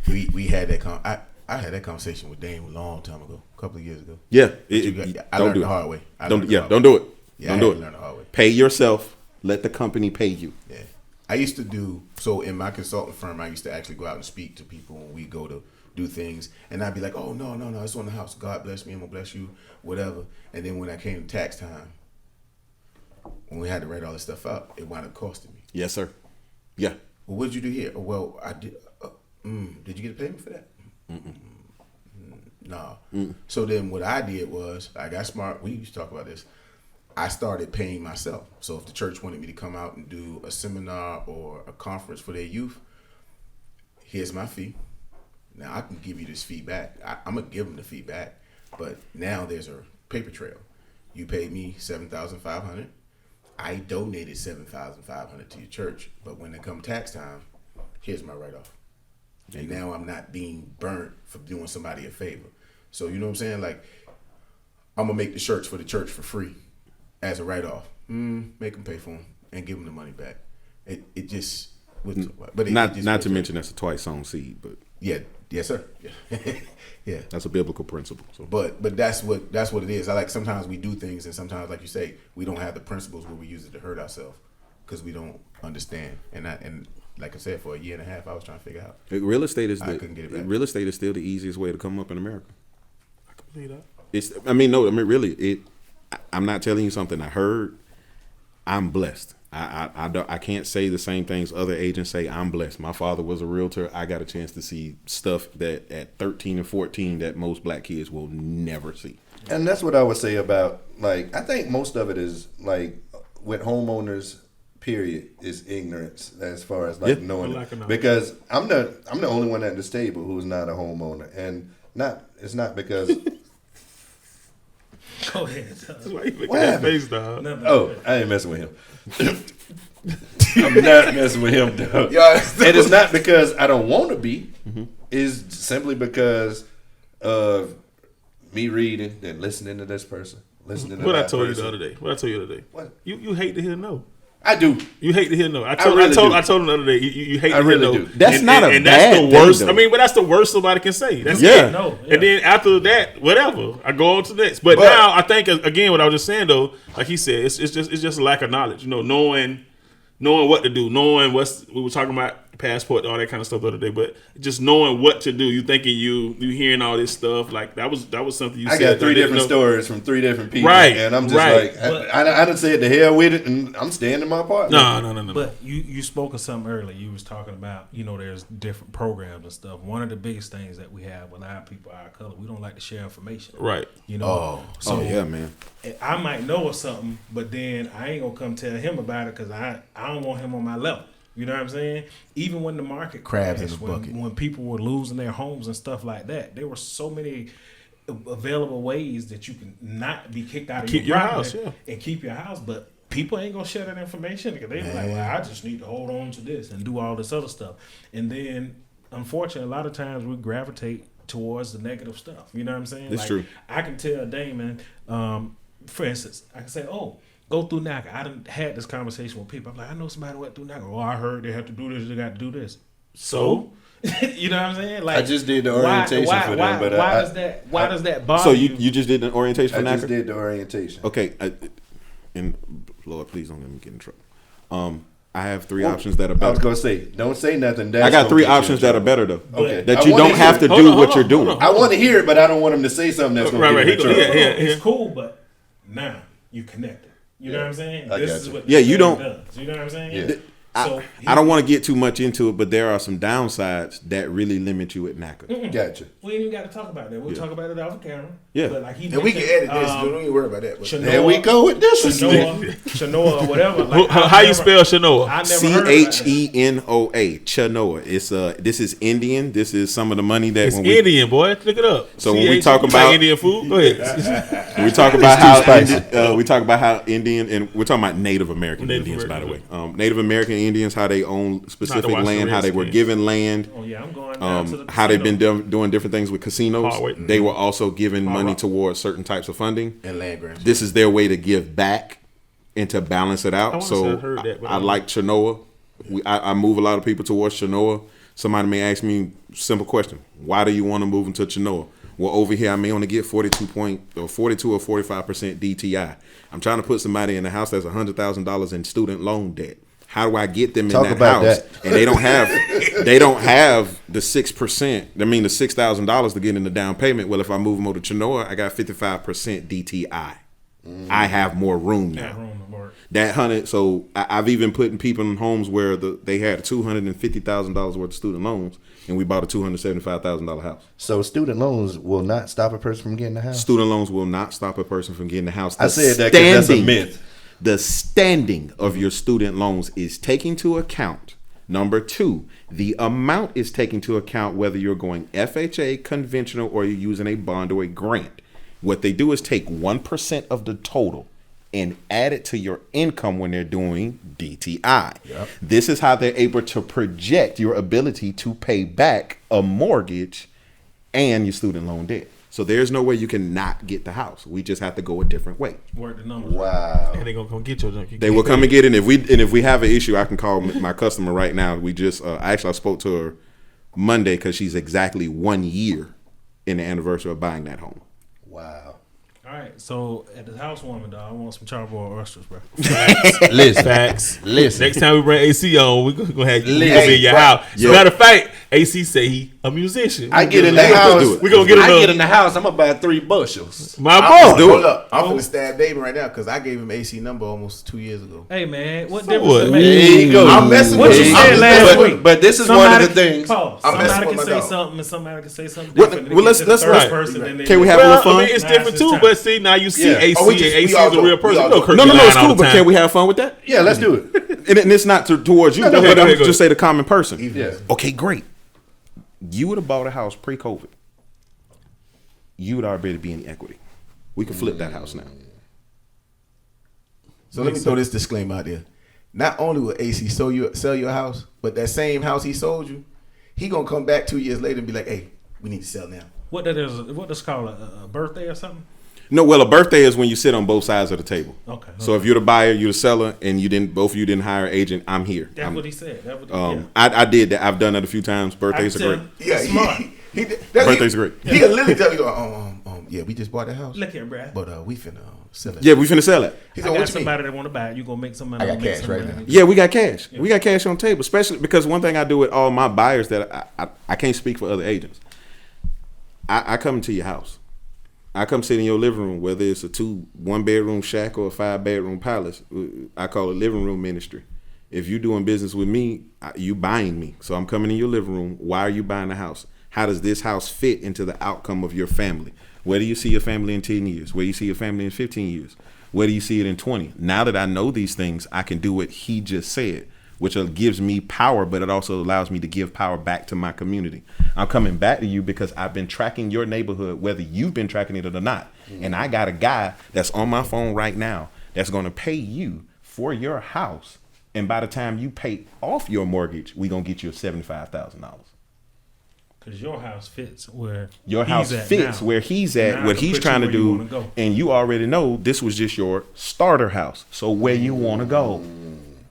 we had that I had that conversation with Dane a long time ago, a couple of years ago. Yeah, I learned the hard way. Don't do it. Yeah, don't do it. Learn the hard way. Pay yourself. Let the company pay you. Yeah, I used to do so in my consulting firm. I used to actually go out and speak to people when we go to do things, and I'd be like, "Oh no, it's on the house. God bless me. I'm gonna bless you, whatever." And then when I came to tax time, when we had to write all this stuff up, it wound up costing me. Yes, sir. Yeah. Well, what did you do here? Well, I did. Did you get a payment for that? No. So then what I did was I got smart. We used to talk about this. I started paying myself. So if the church wanted me to come out and do a seminar or a conference for their youth, here's my fee. Now I can give you this feedback. I'm gonna give them the feedback, but now there's a paper trail. You paid me $7,500. I donated $7,500 to your church, but when it come tax time, here's my write-off. And now I'm not being burnt for doing somebody a favor. So you know what I'm saying? Like, I'm going to make the shirts for the church for free as a write-off. Make them pay for them and give them the money back. It just... But not to mention that's a twice sown seed, but... Yeah. Yes, sir. Yeah. Yeah. That's a biblical principle. So. But that's what it is. I like sometimes we do things and sometimes, like you say, we don't have the principles where we use it to hurt ourselves because we don't understand. And like I said, for a year and a half, I was trying to figure out. Real estate is couldn't get it back. Real estate is still the easiest way to come up in America. I can believe that. Really, I'm not telling you something I heard. I'm blessed. I can't say the same things other agents say. I'm blessed. My father was a realtor. I got a chance to see stuff that at 13 and 14 that most black kids will never see. And that's what I would say about, like, I think most of it is, like, with homeowners, period, is ignorance as far as, like, knowing it. Because I'm the only one at this table who's not a homeowner. And it's not because... Go ahead. Why you making that face, dog? Oh, I ain't messing with him. I'm not messing with him, dog. And it's not because I don't want to be. Mm-hmm. It's simply because of me reading and listening to this person. Listening to what that I told person. you the other day. What? You hate to hear no. I do. You hate to hear no. I really told him the other day. You hate to hear no. Do. That's not a and bad that's the worst. thing, I mean, but that's the worst somebody can say. That's Yeah. it. No, yeah. And then after that, whatever, I go on to the next. But now I think again, what I was just saying though, like he said, it's just a lack of knowledge. You know, knowing what to do, knowing we were talking about passport, all that kind of stuff the other day, but just knowing what to do. You thinking you hearing all this stuff, like that was something you said. I got 3 different stories from 3 different people, right? And I'm just right. like, I done said the hell with it, and I'm staying in my apartment. No. But you spoke of something earlier. You was talking about, there's different programs and stuff. One of the biggest things that we have with our people, our color, we don't like to share information. Right. So yeah, man. I might know of something, but then I ain't gonna come tell him about it because I don't want him on my level. You know what I'm saying? Even when the market crabs crashed, in the bucket, when people were losing their homes and stuff like that, there were so many available ways that you can not be kicked out of your house and keep your house. But people ain't gonna share that information because they be like, well, I just need to hold on to this and do all this other stuff. And then, unfortunately, a lot of times we gravitate towards the negative stuff. You know what I'm saying? That's true. I can tell Damon, for instance, I can say, go through NACA. I done had this conversation with people. I'm like, I know somebody who went through NACA. I heard they have to do this, they got to do this. So? You know what I'm saying? Like, I just did the orientation for them, but why does that bother So you? you just did the orientation for NACA? I just did the orientation. Okay, and Lord, please don't let me get in trouble. I have 3 options that are better. I was gonna say, don't say nothing. I got 3 options that are better though. Okay, that you don't have to do what you're doing. I want to hear it, but I don't want him to say something that's gonna get me in trouble. It's cool, but now you connected. You know what I'm saying? This is what you don't. does. You know what I'm saying? Yeah. So I don't want to get too much into it, but there are some downsides that really limit you at NACA. Gotcha. We ain't even got to talk about that. We'll talk about it off camera. Yeah. But like and we can edit this. Don't even worry about that. But There we go with this. Shanoa, whatever. Like, How you spell Shanoa? I never heard of that. Chenoa. Chenoa. It's this is Indian. This is some of the money that It's Indian, boy. Look it up. So when we talk you about like Indian food, go ahead. we talk about how we talk about how Indian, and we're talking about Native American Indians, by the way. Native American Indians, how they own specific land, how they were given land. Oh yeah, I'm going down to the how they've been casino. doing different things with casinos. They were also given money towards certain types of funding. and land grants. This is their way to give back and to balance it out. So I like Chenoa. I move a lot of people towards Chenoa. Somebody may ask me a simple question: why do you want to move into Chenoa? Well, over here I may only get 42 or 45% DTI. I'm trying to put somebody in a house that's $100,000 in student loan debt. How do I get them in that house? And they don't have the 6%. I mean the $6,000 to get in the down payment. Well, if I move them over to Chenoa, I got 55% DTI. I have more room now. That $100. So I've even put in people in homes where they had $250,000 worth of student loans, and we bought a $275,000 house. So student loans will not stop a person from getting the house. Student loans will not stop a person from getting the house. I said that because that's a myth. The standing of your student loans is taken into account. Number 2, the amount is taken into account whether you're going FHA, conventional, or you're using a bond or a grant. What they do is take 1% of the total and add it to your income when they're doing DTI. Yep. This is how they're able to project your ability to pay back a mortgage and your student loan debt. So there's no way you can not get the house. We just have to go a different way. Work the numbers. Wow. And they gonna come get you. They will come and get it. If we have an issue, I can call my customer right now. We just I spoke to her Monday because she's exactly 1 year in the anniversary of buying that home. Wow. All right, so at the housewarming, dog, I want some charboiled oysters, bro. Listen. Next time we bring AC on, we're gonna have you Listen, in your bro. house. So matter of fact, AC say he a musician. I get in the house. We gonna get I get in him. the house. I'm about 3 bushels. My I'm boy. hold up. I'm finna stab David right now because I gave him AC number almost 2 years ago. Hey man, what So difference what? it make? There you go. I'm messing What with you you. said I'm last messing week. with But this is one of the things. Pause. I'm messing Somebody with can my say dog. something, and somebody can say something Well, different. well, let's first right. person. And then Can we they- have a little Well, fun? I mean, it's different too. But see, now you see Yeah. AC. Oh, we just- AC we all is a go. real person. We all You know, go. Kirk No, be it's lying cool. all the But time. can we have fun with that? Yeah, let's do it. And it's not towards you, No, but go I'm ahead, just say the common person. Yeah. Okay, great. You would have bought a house pre-COVID. You would already be in equity. We could flip that house now. So let me throw this disclaimer out there. Not only will AC sell your house, but that same house he sold you, he gonna come back 2 years later and be like, "Hey, we need to sell now." What that is? What that's called a birthday or something? No, well, a birthday is when you sit on both sides of the table. Okay. So if you're the buyer, you're the seller, and both of you didn't hire an agent, I'm here. That's what he said. That what, I did that. I've done that a few times. Birthdays are great. Yeah, Smart. Birthday's great. He'll literally tell you, yeah, we just bought the house, Look here, bruh. but we finna sell it. Yeah, we finna sell it. He's I like, got what you mean? somebody that want to buy it. You gonna make some money? I got I'll make cash some right money. now. Yeah, we got cash. We got cash on the table, especially because one thing I do with all my buyers that I can't speak for other agents. I come to your house. I come sit in your living room, whether it's a 1-bedroom shack or a 5-bedroom palace. I call it living room ministry. If you're doing business with me, you buying me. So I'm coming in your living room. Why are you buying the house? How does this house fit into the outcome of your family? Where do you see your family in 10 years? Where do you see your family in 15 years? Where do you see it in 20? Now that I know these things, I can do what he just said, which gives me power, but it also allows me to give power back to my community. I'm coming back to you because I've been tracking your neighborhood, whether you've been tracking it or not. And I got a guy that's on my phone right now that's going to pay you for your house. And by the time you pay off your mortgage, we're going to get you $75,000. Because your house fits where Your house he's at fits now. where he's at, Now I what can he's put trying to you where you do, wanna go. and you already know this was just your starter house. So where you want to go.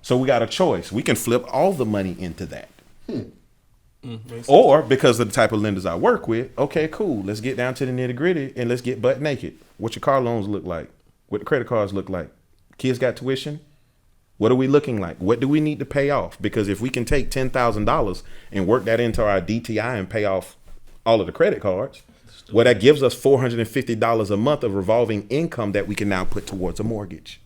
So we got a choice. We can flip all the money into that. Or because of the type of lenders I work with, okay, cool. Let's get down to the nitty gritty and let's get butt naked. What your car loans look like? What the credit cards look like? Kids got tuition? What are we looking like? What do we need to pay off? Because if we can take $10,000 and work that into our DTI and pay off all of the credit cards, well, that gives us $450 a month of revolving income that we can now put towards a mortgage.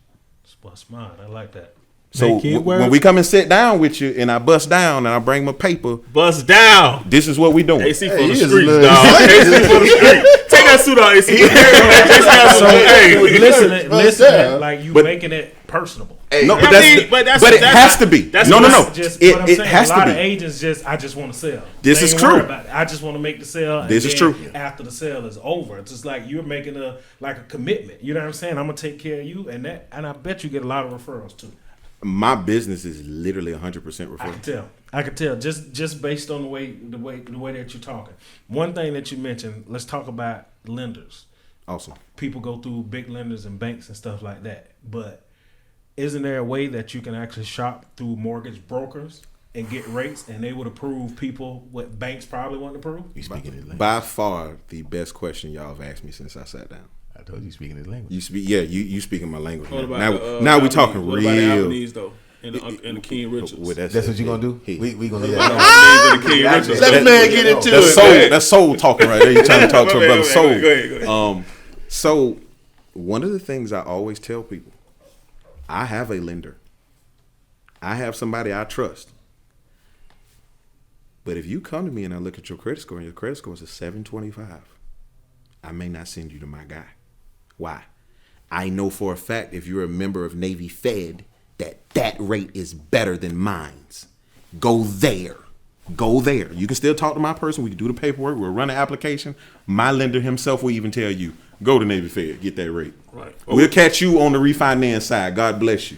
Smart. I like that. So Make it work. when we come and sit down with you and I bust down and I bring my paper, Bust down. this is what we doing. AC for Hey, the he is streets, a dog. AC for the streets. Take that suit off, AC. Listen, down. like you But- making it personable. Hey, No, I but mean, it has to be. that's No. not Just It what I'm it saying. has a lot to of be. agents I just want to sell. This They is ain't true. worried about it. I just want to make the sale. And This is then true. After the sale is over, it's just like you're making a commitment. You know what I'm saying? I'm gonna take care of you, and I bet you get a lot of referrals too. My business is literally 100% I can referral. tell. I can tell just based on the way that you're talking. One thing that you mentioned. Let's talk about lenders. Awesome. People go through big lenders and banks and stuff like that, but isn't there a way that you can actually shop through mortgage brokers and get rates, and they would approve people what banks probably wouldn't approve? you speaking his language. By far the best question y'all have asked me since I sat down. I told you speaking his language. You speak, you speaking my language. What Now, about now we talking what about the real. Albanese, though, and the King Richards. Well, That's what you gonna do? Hey. We gonna leave What that about alone. the Albanese and the King Richards? Let the man get into That's it. soul. man. That's soul talking right there. You trying to talk to a brother soul. Go ahead. So one of the things I always tell people, I have a lender. I have somebody I trust. But if you come to me and I look at your credit score and your credit score is a 725, I may not send you to my guy. Why? I know for a fact if you're a member of Navy Fed that rate is better than mine's. Go there. Go there. You can still talk to my person. We can do the paperwork. We'll run the application. My lender himself will even tell you, go to Navy Fed, get that rate. Right. We'll catch you on the refinance side. God bless you.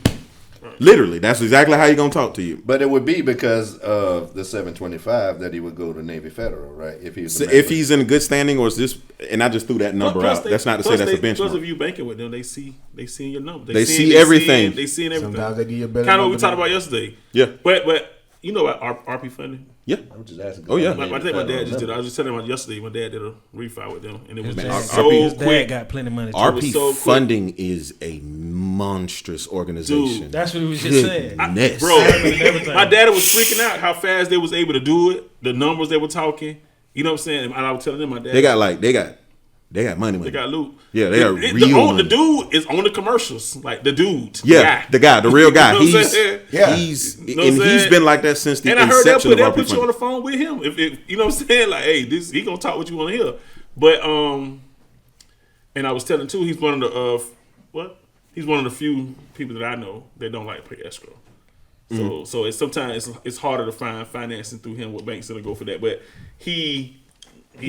Literally, that's exactly how he's going to talk to you. But it would be because of the 725 that he would go to Navy Federal, right? If he was So a member. if he's in good standing, or is this? And I just threw that number out. That's not to say that's a Because of benchmark. you banking with them, they see your number. They see everything. They seeing everything. Sometimes they give you a better Kind of what we number talked than- about yesterday. Yeah. But you know about RP funding? Yeah. I'm just asking. Oh, yeah. I think my dad just did. I was just telling him yesterday. My dad did a refi with them, and it was Man, just His so dad quick. got plenty of money. Too. RP so quick. funding is a monstrous organization. Dude, That's what he was just saying. Goodness. Bro, everything. my dad was freaking out how fast they was able to do it. The numbers they were talking. You know what I'm saying? And I was telling them my dad. They got money. They got loot. Yeah, they got the real money. The dude is on the commercials, like the dude. Yeah, the real guy. You know what I'm saying? He's You know what I'm he's saying? been like that since the And I heard inception they'll of put RP you on the funding. phone with him. If you know what I'm saying? Like, hey, he gonna talk what you want to hear. But and I was telling too, he's one of the He's one of the few people that I know that don't like to pay escrow. So it's sometimes it's harder to find financing through him with banks that'll go for that. But he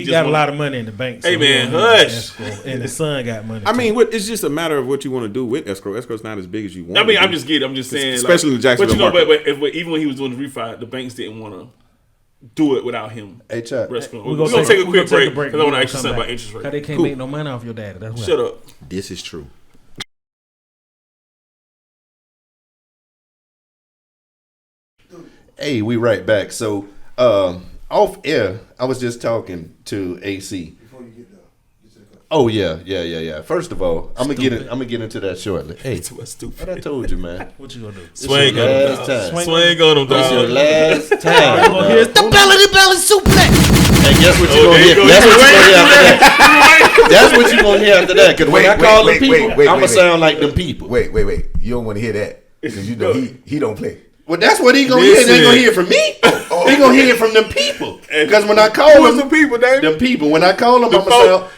got a lot of money in the bank. Hey, man, he don't need hush. escrow. And the son got money. I too. mean, it's just a matter of what you want to do with escrow. Escrow's not as big as you want. I mean, to I'm do. just saying, especially in the Jacksonville but market. but even when he was doing the refi, the banks didn't want to do it without him. Hey, Chuck. We're We're gonna take a quick break break. because I want to We're ask you gonna something come about back. interest Cause rate. they can't make no money off your daddy. That's why. Shut up. This is true. Hey, we right back. So off air, I was just talking to AC. Oh yeah. First of all, I'm gonna get into that shortly. Hey, What's stupid? what I told you, man. What you gonna do? Swing on your him, last dog. time. Swing on him, It's your dog. last time. dog. Here's the belly suplex. And guess what you Oh, gonna there hear? you go. That's what you gonna hear after that. That's what you gonna hear after that. Because when Wait, I call wait, them wait, people, wait, I'ma wait. sound like them people. Wait. You don't want to hear that because you know he don't play. Well, that's what he gonna hear. They ain't gonna hear from me. He gonna hear it from them people. Because when I call Who's them, the people, David? them people. When I call them, The I'm folk,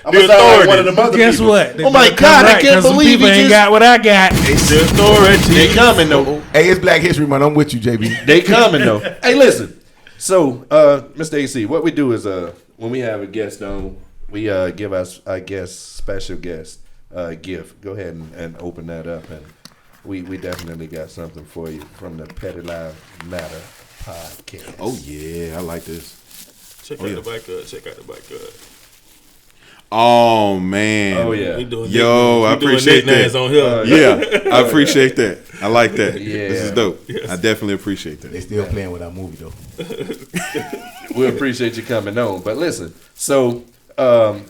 gonna the sound like authority. one of them other Guess people. what? They Oh my better God, come I right, can't 'cause some believe people he ain't just. got what I got. It's the authority. They coming though. Hey, it's Black History Month. I'm with you, JB. They coming though. Hey, listen. So, Mr. AC, what we do is when we have a guest on, we give us our guest, special guest, gift. Go ahead and open that up, and we definitely got something for you from the Petty Live Matter podcast. Oh yeah, I like this. Check out the back up. Check out the back up. Oh man. Oh yeah. We doing Yo, I appreciate nicknames that. on here. Yeah, I appreciate that. I like that. Yeah. This is dope. I definitely appreciate They that. still playing with our movie though. We appreciate you coming on. But listen, so Bump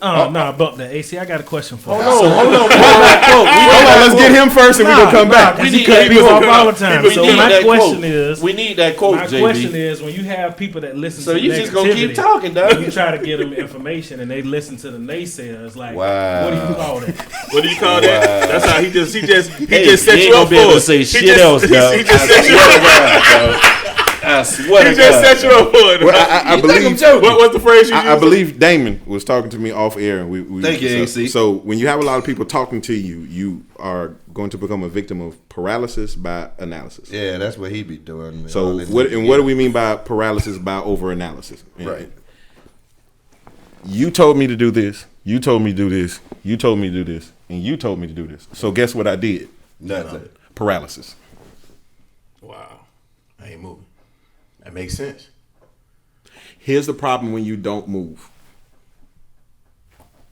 that. AC, I got a question for you. hold on. Hold on, let's get him first, and we can come back. We need need cut that people off quote. all the time. We So need my that question quote. is, We need that quote, my JB. question is, when you have people that listen So to you just gonna keep negativity, talking, dog. you try to get them information and they listen to the naysayers. Like, Wow. what do you call that? What do you call that? That's how he just set he you ain't up gonna be able for to it. say He shit just- else, dog. He just set you up. I swear He to just God. set you up for it. Well, I You think I'm believe. joking? What's the phrase you I used? believe Damon was talking to me off air, and we Thank you, so, AC. So when you have a lot of people talking to you, you are going to become a victim of paralysis by analysis. Yeah, that's what he be doing. So what do we mean by paralysis by overanalysis? And Right. You told me to do this. You told me to do this. You told me to do this, and you told me to do this. So guess what I did? Nothing. Paralysis. Wow. I ain't moving. That makes sense. Here's the problem when you don't move.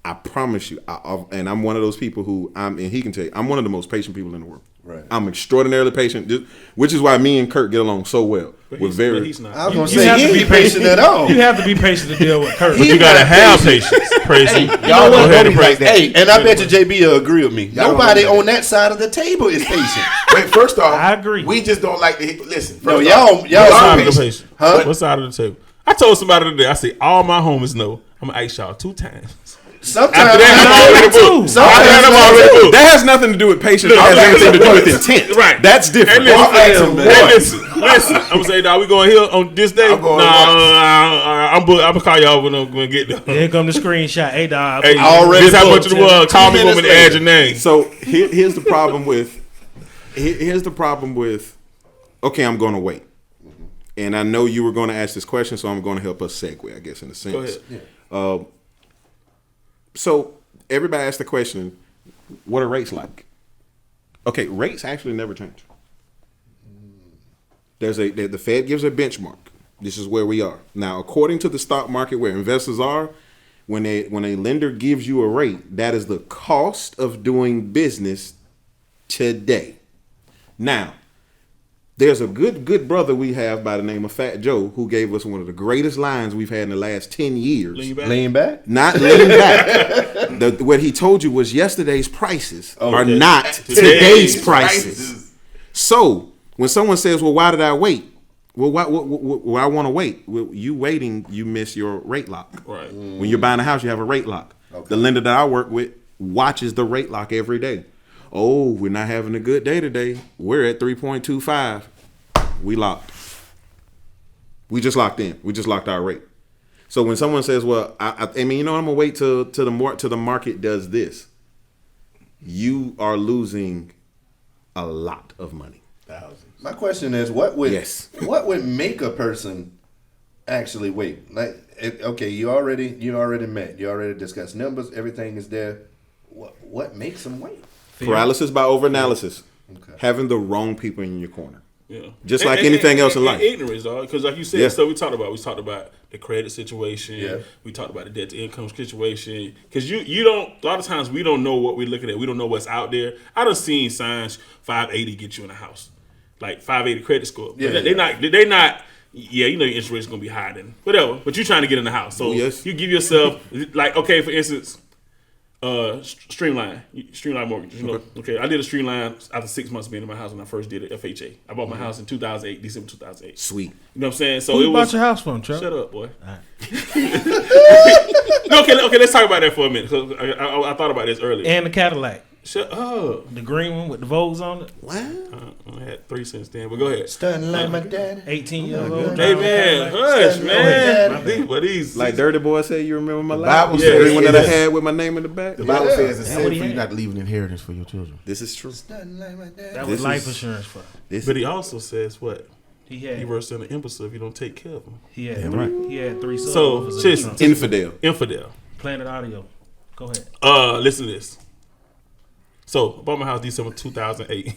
I promise you, and I'm one of those people who and he can tell you, I'm one of the most patient people in the world. Right. I'm extraordinarily patient, which is why me and Kurt get along so well. But We're very. he's not. I was gonna You say have he to be ain't patient at all. You have to be patient to deal with Kurt. He You gotta not have patient. patience. Crazy. Y'all Go ahead don't and be like praise that. Hey, and I bet you JB will agree with me. Y'all Nobody don't know on that side of the table is patient. Wait, first off, I agree. We just don't like to listen. No, First y'all off, y'all What are side of the patient. patient? Huh? What side of the table? I told somebody today. I said all my homies know. I'm gonna ask y'all 2 times. Sometimes After that, I'm not. already booked. Sometimes After that, I'm not. already booked. That has nothing to do with patience. It has everything to do with intent. Right. That's different. Hey, listen, Boy, hey, listen. I'm gonna say, dog, we going here on this day? I'm going I'm booked. I'm gonna call y'all when I'm gonna get there. Here come the screenshot. Hey, dog. Hey, Already this how much booked. it was. Call me 2 when minutes we add later. your name. So here's the problem with. Here's the problem with. Okay, I'm going to wait, and I know you were going to ask this question, so I'm going to help us segue, I guess, in a sense. Go ahead. So everybody asked the question, what are rates like? Okay, rates actually never change. The Fed gives a benchmark. This is where we are. Now, according to the stock market where investors are, when a lender gives you a rate, that is the cost of doing business today. Now, There's a good brother we have by the name of Fat Joe who gave us one of the greatest lines we've had in the last 10 years. Lean back? Not lean back. What he told you was yesterday's prices are not today's prices. So when someone says, well, why did I wait? Well, I want to wait. Well, you waiting, you miss your rate lock. Right. When you're buying a house, you have a rate lock. Okay. The lender that I work with watches the rate lock every day. Oh, we're not having a good day today. We're at 3.25. We locked. We just locked in. We just locked our rate. So when someone says, well, I mean, you know, I'm going to wait till the market does this. You are losing a lot of money. Thousands. My question is, what would make a person actually wait? Like, okay, you already met, you already discussed numbers, everything is there. What makes them wait? Paralysis by overanalysis. Okay. Having the wrong people in your corner. Yeah. Just like anything else in life. Ignorance, dog. Because like you said, so we talked about the credit situation. Yeah. We talked about the debt to income situation. Because you don't, a lot of times we don't know what we're looking at. We don't know what's out there. I done seen signs 580 get you in a house. Like 580 credit score. Yeah, they're not. Yeah, you know your interest rate is gonna be higher than whatever. But you're trying to get in the house, so you give yourself like, okay, for instance, Streamline mortgage. You know, okay, I did a Streamline after 6 months being in my house when I first did it. FHA. I bought my house in 2008, December 2008. Sweet. You know what I'm saying? So who you bought your house from, Chuck? Shut up, boy. Right. Okay. Let's talk about that for a minute. Cause I thought about this earlier. And the Cadillac. Shut up. The green one with the Vogues on it. Wow. I had 3 since then, but go ahead. Stunning like my daddy. 18 years old. Hey, man. Hush, man. These, like Dirty Boy said, you remember my life? Bible says the one that I had with my name in the back. The Bible says it's safe for you not to leave an inheritance for your children. This is true. Stunning like my daddy. That was life insurance for him. But he also says what? He works in an imbecile if you don't take care of him. He had 3 sons. So, infidel. Planet Audio. Go ahead. Listen to this. So, I bought my house December 2008.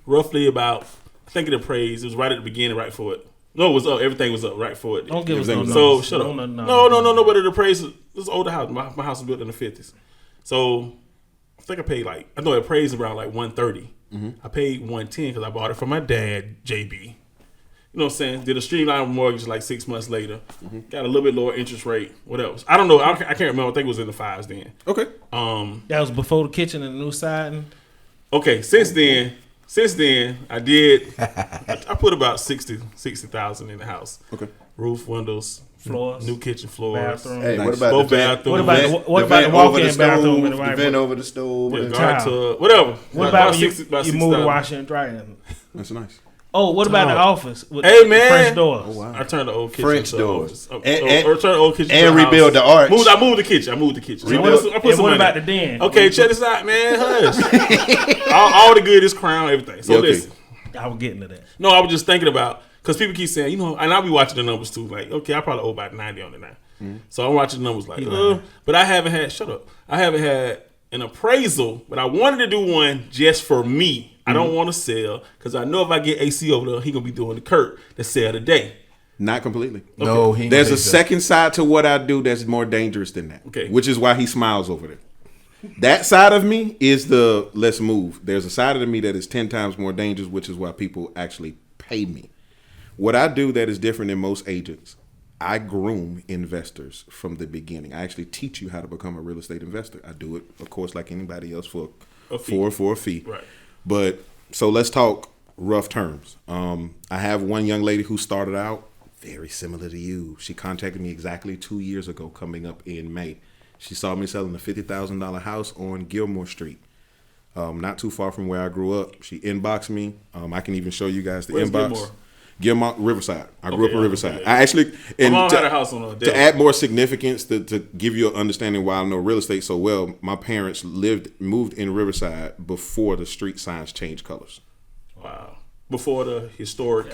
Roughly about, I think it appraised. It was right at the beginning, right for it. No, it was up. Everything was up right for it. Don't give us no numbers. So, shut up. No, but it appraised. It was an older house. My house was built in the 50s. So, I think I paid I know it appraised around like 130. Mm-hmm. I paid 110 because I bought it from my dad, JB. You know what I'm saying? Did a Streamline mortgage like 6 months later. Mm-hmm. Got a little bit lower interest rate. What else? I don't know. I can't remember. I think it was in the 5s then. Okay. That was before the kitchen and the new siding. Okay. Since then, I did. I put about 60,000 in the house. Okay. Roof, windows, floors, new kitchen floors, bathroom. Hey, nice. What about both the bathrooms? What about the walk-in bathroom? The vent over the stove, the tub, whatever. What about you move the washer and dryer? That's nice. Oh, what about the office? With hey, man. French doors. Oh, wow. I turned the old kitchen French to doors. Or turned the old kitchen and to rebuild the arch. I moved the kitchen. I put some what money. about the den? Okay, check this out, man. Hush. all the good is crown, everything. So listen. I was getting to that. No, I was just thinking about, because people keep saying, and I'll be watching the numbers too. Like, okay, I probably owe about 90 on it now. Mm-hmm. So I'm watching the numbers like, but I haven't had an appraisal, but I wanted to do one just for me. I don't want to sell because I know if I get AC over there, he gonna be doing the Kurt to sell today. Not completely. Okay. No, there's a second side to what I do that's more dangerous than that. Okay, which is why he smiles over there. That side of me is the let's move. There's a side of me that is 10 times more dangerous, which is why people actually pay me. What I do that is different than most agents. I groom investors from the beginning. I actually teach you how to become a real estate investor. I do it, of course, like anybody else for a fee. Right. But so let's talk rough terms. I have one young lady who started out very similar to you. She contacted me exactly 2 years ago, coming up in May. She saw me selling a $50,000 house on Gilmore Street, not too far from where I grew up. She inboxed me. I can even show you guys the inbox. Gilmore, Riverside. I grew up in Riverside. Okay. I actually, and my mom had a house on to add more significance to give you an understanding why I know real estate so well. My parents moved in Riverside before the street signs changed colors. Wow! Before the historic.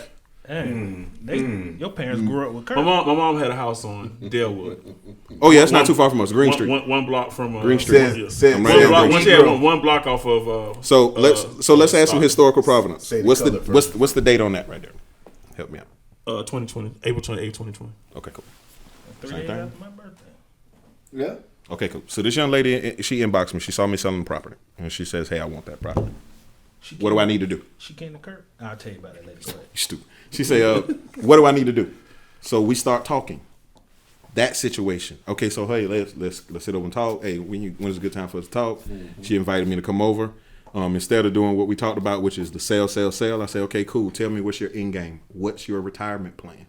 Your parents grew up with curves. My mom had a house on Delwood. Oh yeah, it's not too far from us. Green Street. One block from Green Street. One block off of. So let's add some historical provenance. What's the date on that right there? Help me out. 2020, April 28, 2020. Okay, cool. 3 days after my birthday. Yeah. Okay, cool. So this young lady, she inboxed me. She saw me selling the property, and she says, "Hey, I want that property." What do I need to do? She came to Kirk. I'll tell you about it later. Go ahead. Stupid. She said, what do I need to do? So we start talking. That situation. Okay, so hey, let's sit over and talk. Hey, when's a good time for us to talk? Mm-hmm. She invited me to come over. Instead of doing what we talked about, which is the sell, I say, okay, cool. Tell me what's your end game. What's your retirement plan?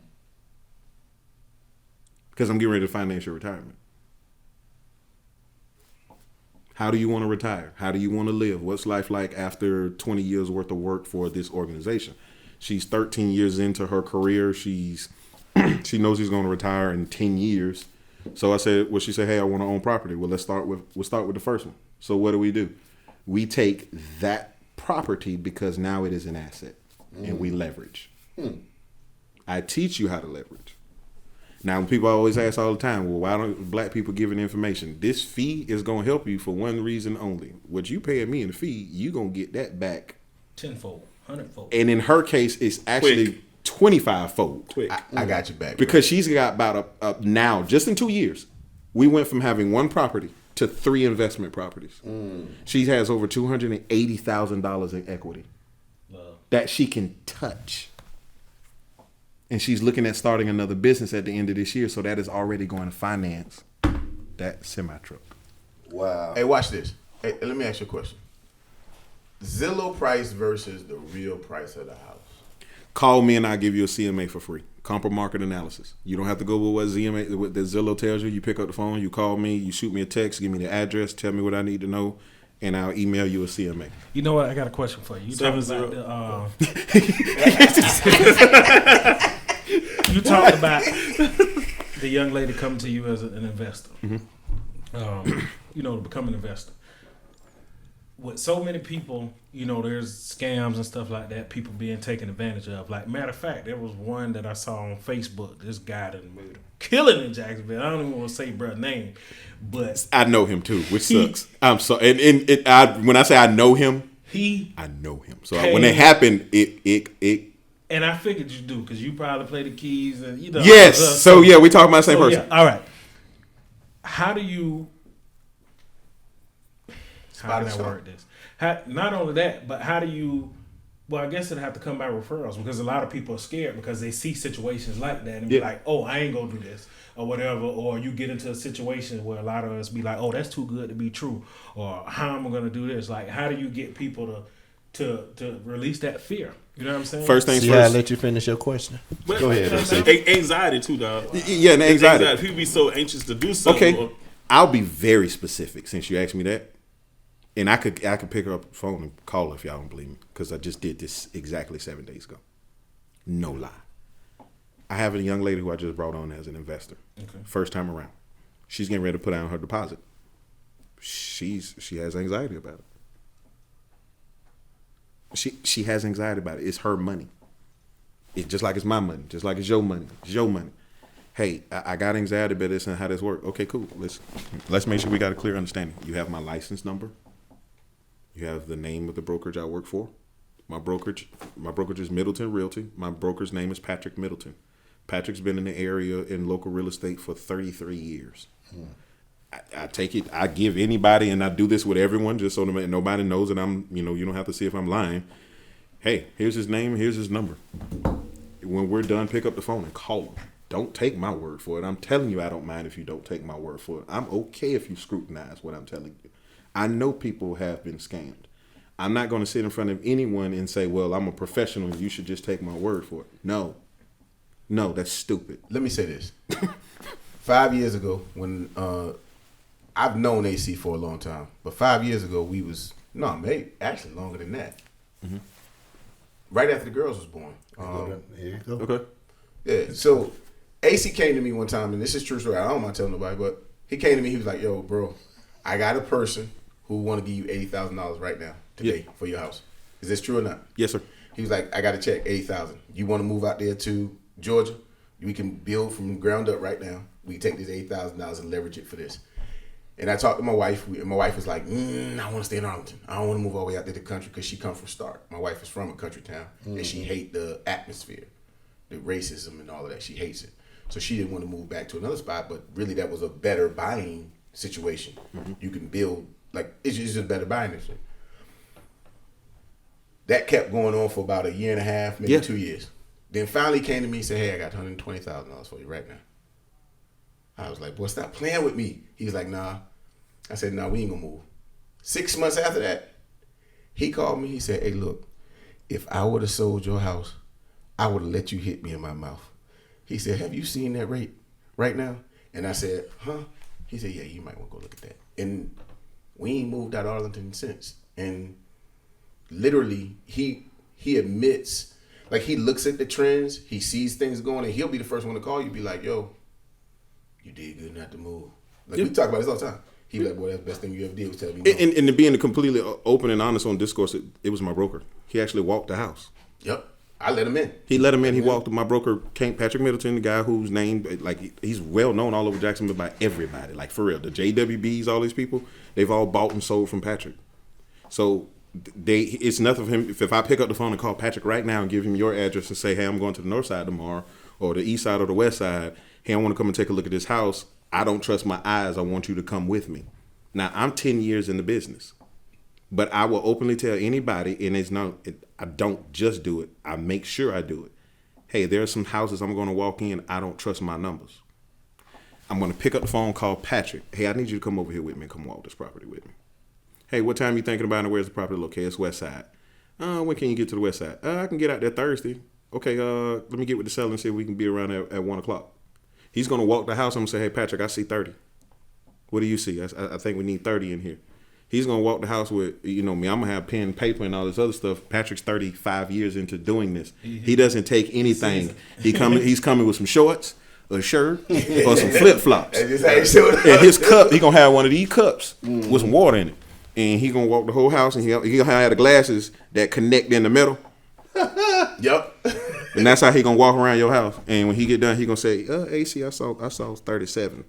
Because I'm getting ready to finance your retirement. How do you want to retire? How do you want to live? What's life like after 20 years worth of work for this organization? She's 13 years into her career. She knows she's going to retire in 10 years. So I said, well, she said, hey, I want to own property. Well, we'll start with the first one. So what do? We take that property because now it is an asset and we leverage. I teach you how to leverage. Now, when people always ask all the time, well, why don't black people giving information? This fee is going to help you for one reason only. What you paying me in the fee, you going to get that back. 10-fold, 100-fold. And in her case, it's actually 25-fold. I got you back. Because she's got about now, just in 2 years, we went from having one property to 3 investment properties. She has over $280,000 in equity that she can touch. And she's looking at starting another business at the end of this year, so that is already going to finance that semi-truck. Wow. Hey, watch this. Hey, let me ask you a question. Zillow price versus the real price of the house. Call me and I'll give you a CMA for free. Comparable market analysis. You don't have to go with what the Zillow tells you. You pick up the phone, you call me, you shoot me a text, give me the address, tell me what I need to know, and I'll email you a CMA. You know what? I got a question for you. You talked about the young lady coming to you as an investor. To become an investor. With so many people, there's scams and stuff like that, people being taken advantage of. Like, matter of fact, there was one that I saw on Facebook. This guy done made a killing in Jacksonville. I don't even want to say bruh's name, but I know him too, which sucks. I'm sorry. When I say I know him, I know him. So when it happened, it. And I figured you do, because you probably play the keys and Yes. So yeah, we talking about the same person. Yeah. All right. How do you? How can I word this? Not only that, but how do you? Well, I guess it'd have to come by referrals, because a lot of people are scared because they see situations like that and be like, "Oh, I ain't gonna do this," or whatever. Or you get into a situation where a lot of us be like, "Oh, that's too good to be true," or "How am I gonna do this?" Like, how do you get people to release that fear? You know what I'm saying? First things first. first. I let you finish your question. Go ahead. Anxiety too, dog. Yeah, and anxiety. People be so anxious to do something. Okay, I'll be very specific since you asked me that. And I could pick her up the phone and call her if y'all don't believe me, because I just did this exactly 7 days ago. No lie. I have a young lady who I just brought on as an investor. Okay. First time around. She's getting ready to put down her deposit. She has anxiety about it. She has anxiety about it. It's her money. It's just like it's my money, just like it's your money. It's your money. Hey, I got anxiety about this and how this works. Okay, cool. Let's make sure we got a clear understanding. You have my license number. You have the name of the brokerage I work for. My brokerage is Middleton Realty. My broker's name is Patrick Middleton. Patrick's been in the area in local real estate for 33 years. I take it, I give anybody, and I do this with everyone just so that nobody knows that I'm, you don't have to see if I'm lying. Hey, here's his name, here's his number. When we're done, pick up the phone and call him. Don't take my word for it. I'm telling you, I don't mind if you don't take my word for it. I'm okay if you scrutinize what I'm telling you. I know people have been scammed. I'm not going to sit in front of anyone and say, well, I'm a professional. You should just take my word for it. No, that's stupid. Let me say this. 5 years ago, when I've known AC for a long time, but 5 years ago, maybe actually longer than that. Mm-hmm. Right after the girls was born. There you go. Okay. Yeah, so AC came to me one time, and this is true story. I don't mind telling nobody, but he came to me. He was like, yo, bro, I got a person who want to give you $80,000 right now today for your house. Is this true or not? Yes, sir. He was like, I got a check, $80,000. You want to move out there to Georgia? We can build from the ground up right now. We can take this $80,000 and leverage it for this. And I talked to my wife, and my wife was like, I want to stay in Arlington. I don't want to move all the way out there to the country, because she come from Stark. My wife is from a country town, and she hate the atmosphere, the racism and all of that. She hates it. So she didn't want to move back to another spot, but really that was a better buying situation. Mm-hmm. You can build, it's just a better buying situation. That kept going on for about a year and a half, maybe 2 years. Then finally came to me and said, hey, I got $120,000 for you right now. I was like, boy, stop playing with me. He was like, nah. I said, nah, we ain't gonna move. 6 months after that, he called me. He said, hey, look, if I would have sold your house, I would have let you hit me in my mouth. He said, have you seen that rate right now? And I said, huh? He said, yeah, you might want to go look at that. And we ain't moved out of Arlington since. And literally, he admits, like he looks at the trends, he sees things going, and he'll be the first one to call you, be like, yo, you did good not to move. Like we talk about this all the time. He be like, boy, that's the best thing you ever did was tell me no. And to being completely open and honest on discourse, it was my broker. He actually walked the house. Yep. I let him in. He let him in. He walked. My broker, Patrick Middleton, the guy whose name, like, he's well known all over Jacksonville by everybody. Like, for real. The JWBs, all these people, they've all bought and sold from Patrick. So it's nothing for him. If I pick up the phone and call Patrick right now and give him your address and say, hey, I'm going to the north side tomorrow, or the east side or the west side, hey, I want to come and take a look at this house. I don't trust my eyes. I want you to come with me. Now, I'm 10 years in the business, but I will openly tell anybody, and I don't just do it. I make sure I do it. Hey, there are some houses I'm going to walk in. I don't trust my numbers. I'm going to pick up the phone, call Patrick. Hey, I need you to come over here with me and come walk this property with me. Hey, what time are you thinking about and where's the property located? It's west side. When can you get to the west side? I can get out there Thursday. Okay, let me get with the seller and see if we can be around at 1 o'clock. He's going to walk the house. I'm going to say, hey, Patrick, I see 30. What do you see? I think we need 30 in here. He's going to walk the house with, me. I'm going to have pen and paper and all this other stuff. Patrick's 35 years into doing this. He doesn't take anything. He's coming with some shorts, a shirt, or some flip-flops. And his cup, he's going to have one of these cups with some water in it. And he's going to walk the whole house, and he'll have the glasses that connect in the middle. Yep. And that's how he going to walk around your house. And when he get done, he going to say, AC, I saw 37.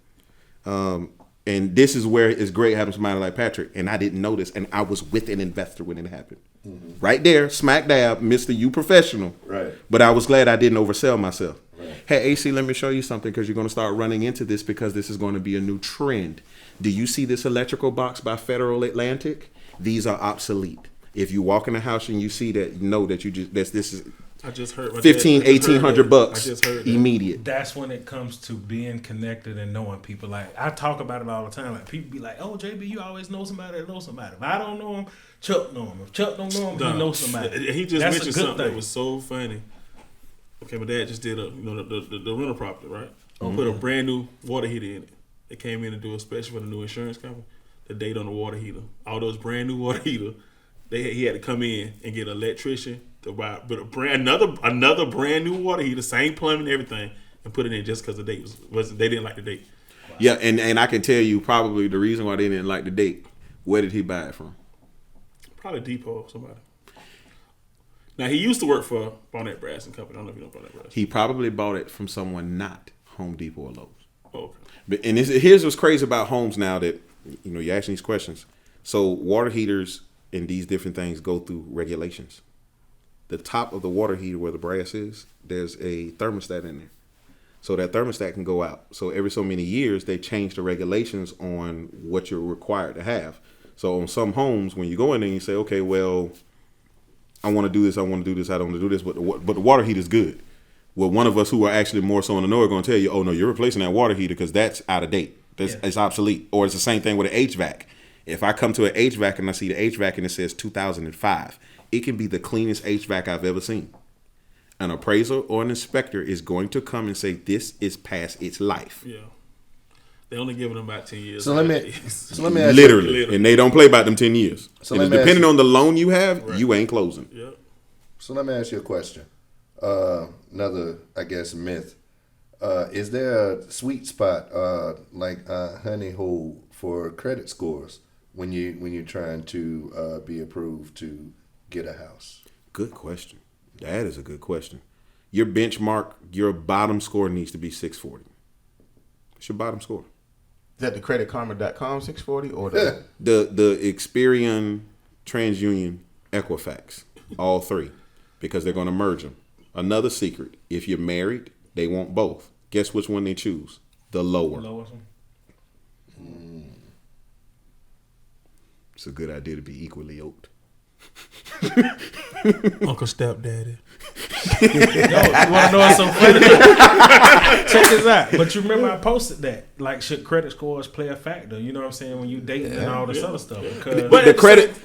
And this is where it's great having somebody like Patrick. And I didn't know this. And I was with an investor when it happened. Mm-hmm. Right there, smack dab, Mr. You Professional. Right. But I was glad I didn't oversell myself. Right. Hey, AC, let me show you something because you're going to start running into this because this is going to be a new trend. Do you see this electrical box by Federal Atlantic? These are obsolete. If you walk in the house and you see that, know that this is... I just heard $1,800 I just heard immediate. That's when it comes to being connected and knowing people. Like I talk about it all the time. Like people be like, "Oh, JB, you always know somebody that knows somebody." If I don't know him, Chuck know him. If Chuck don't know him, he knows somebody. He just mentioned something that was so funny. Okay, my dad just did the rental property, right? Mm-hmm. Put a brand new water heater in it. They came in to do a special for the new insurance company. The date on the water heater, all those brand new water heater. He had to come in and get an electrician to buy, but another brand new water heater, same plumbing, everything, and put it in just because the date was they didn't like the date. Wow. Yeah, and I can tell you probably the reason why they didn't like the date. Where did he buy it from? Probably Depot or somebody. Now he used to work for Barnett Brass and Company. I don't know if you know Barnett Brass. He probably bought it from someone not Home Depot or Lowe's. Oh, okay. But here's what's crazy about homes now that you're asking these questions. So water heaters and these different things go through regulations. The top of the water heater where the brass is, there's a thermostat in there. So that thermostat can go out. So every so many years, they change the regulations on what you're required to have. So on some homes, when you go in there and you say, okay, well, I want to do this, I don't want to do this, but the water heater is good. Well, one of us who are actually more so in the know are going to tell you, oh, no, you're replacing that water heater because that's out of date. It's obsolete. Or it's the same thing with an HVAC. If I come to an HVAC and I see the HVAC and it says 2005, it can be the cleanest HVAC I've ever seen. An appraiser or an inspector is going to come and say this is past its life. Yeah, they only giving them about 10 years. So let me ask literally, and they don't play about them 10 years. So depending on the loan you have, right, you ain't closing. Yep. So let me ask you a question. Another, I guess, myth. Is there a sweet spot, like a honey hole for credit scores when you're trying to be approved to get a house? Good question. That is a good question. Your benchmark, your bottom score needs to be 640. What's your bottom score? Is that the creditkarma.com 640 or the Experian, TransUnion, Equifax, all three, because they're going to merge them. Another secret: if you're married, they want both. Guess which one they choose? The lower. The lowest one. It's a good idea to be equally yoked. Uncle Stepdaddy. Yo, you want to know something funny? Check this out. But you remember I posted that. Like, should credit scores play a factor? You know what I'm saying? When you dating and all this other stuff. Because But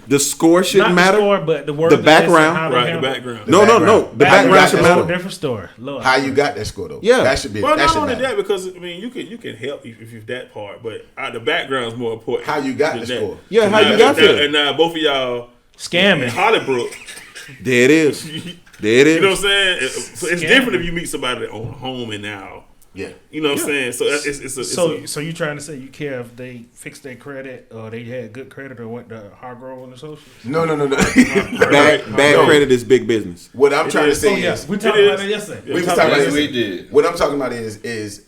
the score shouldn't not matter. The score, but the word, the background, Right, the background. No. The background should matter. Different story. Lord, How you got that score though? Yeah. That should be. Well, that not should only matter. that, because I mean, you can help if you're that part, but the background is more important. How you got than the that. score? Yeah, how you got there? And now both of y'all scamming. Hollybrook. There it is. There it is. You know what I'm saying? It's different if you meet somebody that own a home and now. Yeah. You know what I'm saying? So So you trying to say you care if they fixed their credit or they had good credit or went to Hargrove and Associates? No. Bad credit is big business. What I'm trying to say is, we talked about it yesterday. we was talking about Yes, we this. did. What I'm talking about is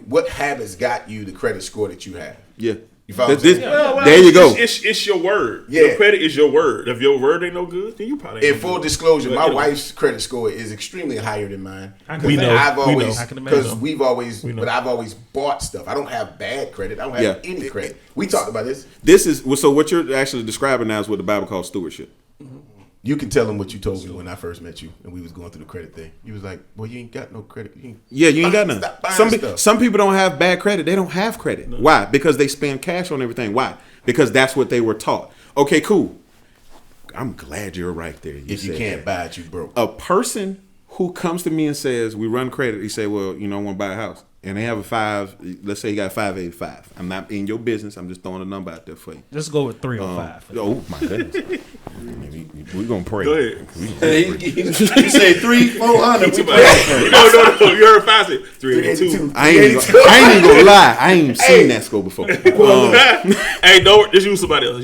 what habits got you the credit score that you have. Yeah. You follow what I'm saying? Well, there you go. It's your word. Yeah. Your credit is your word. If your word ain't no good, then you probably ain't In full disclosure, But, my you know. wife's credit score is extremely higher than mine. We know. I've always I can imagine. because We know. but I've always bought stuff. I don't have bad credit. I don't have Yeah. any credit. We talked about this. This is so. What you're actually describing now is what the Bible calls stewardship. You can tell them what you told me when I first met you and we was going through the credit thing. You was like, "Well, you ain't got no credit." Yeah, you ain't got none. Stop buying stuff. Some people don't have bad credit. They don't have credit. No. Why? Because they spend cash on everything. Why? Because that's what they were taught. Okay, cool. I'm glad you're right there. If you said can't that. buy it, you broke. A person who comes to me and says, we run credit, he say, well, I want to buy a house. And they have a 5, let's say you got a 585. I'm not in your business. I'm just throwing a number out there for you. Let's go with 305. Oh, my goodness. We're going to pray. Go ahead. You say 300-400. We No. You heard 5 say 382. I ain't even going to lie. I ain't seen that score before. Hey, don't just use somebody else.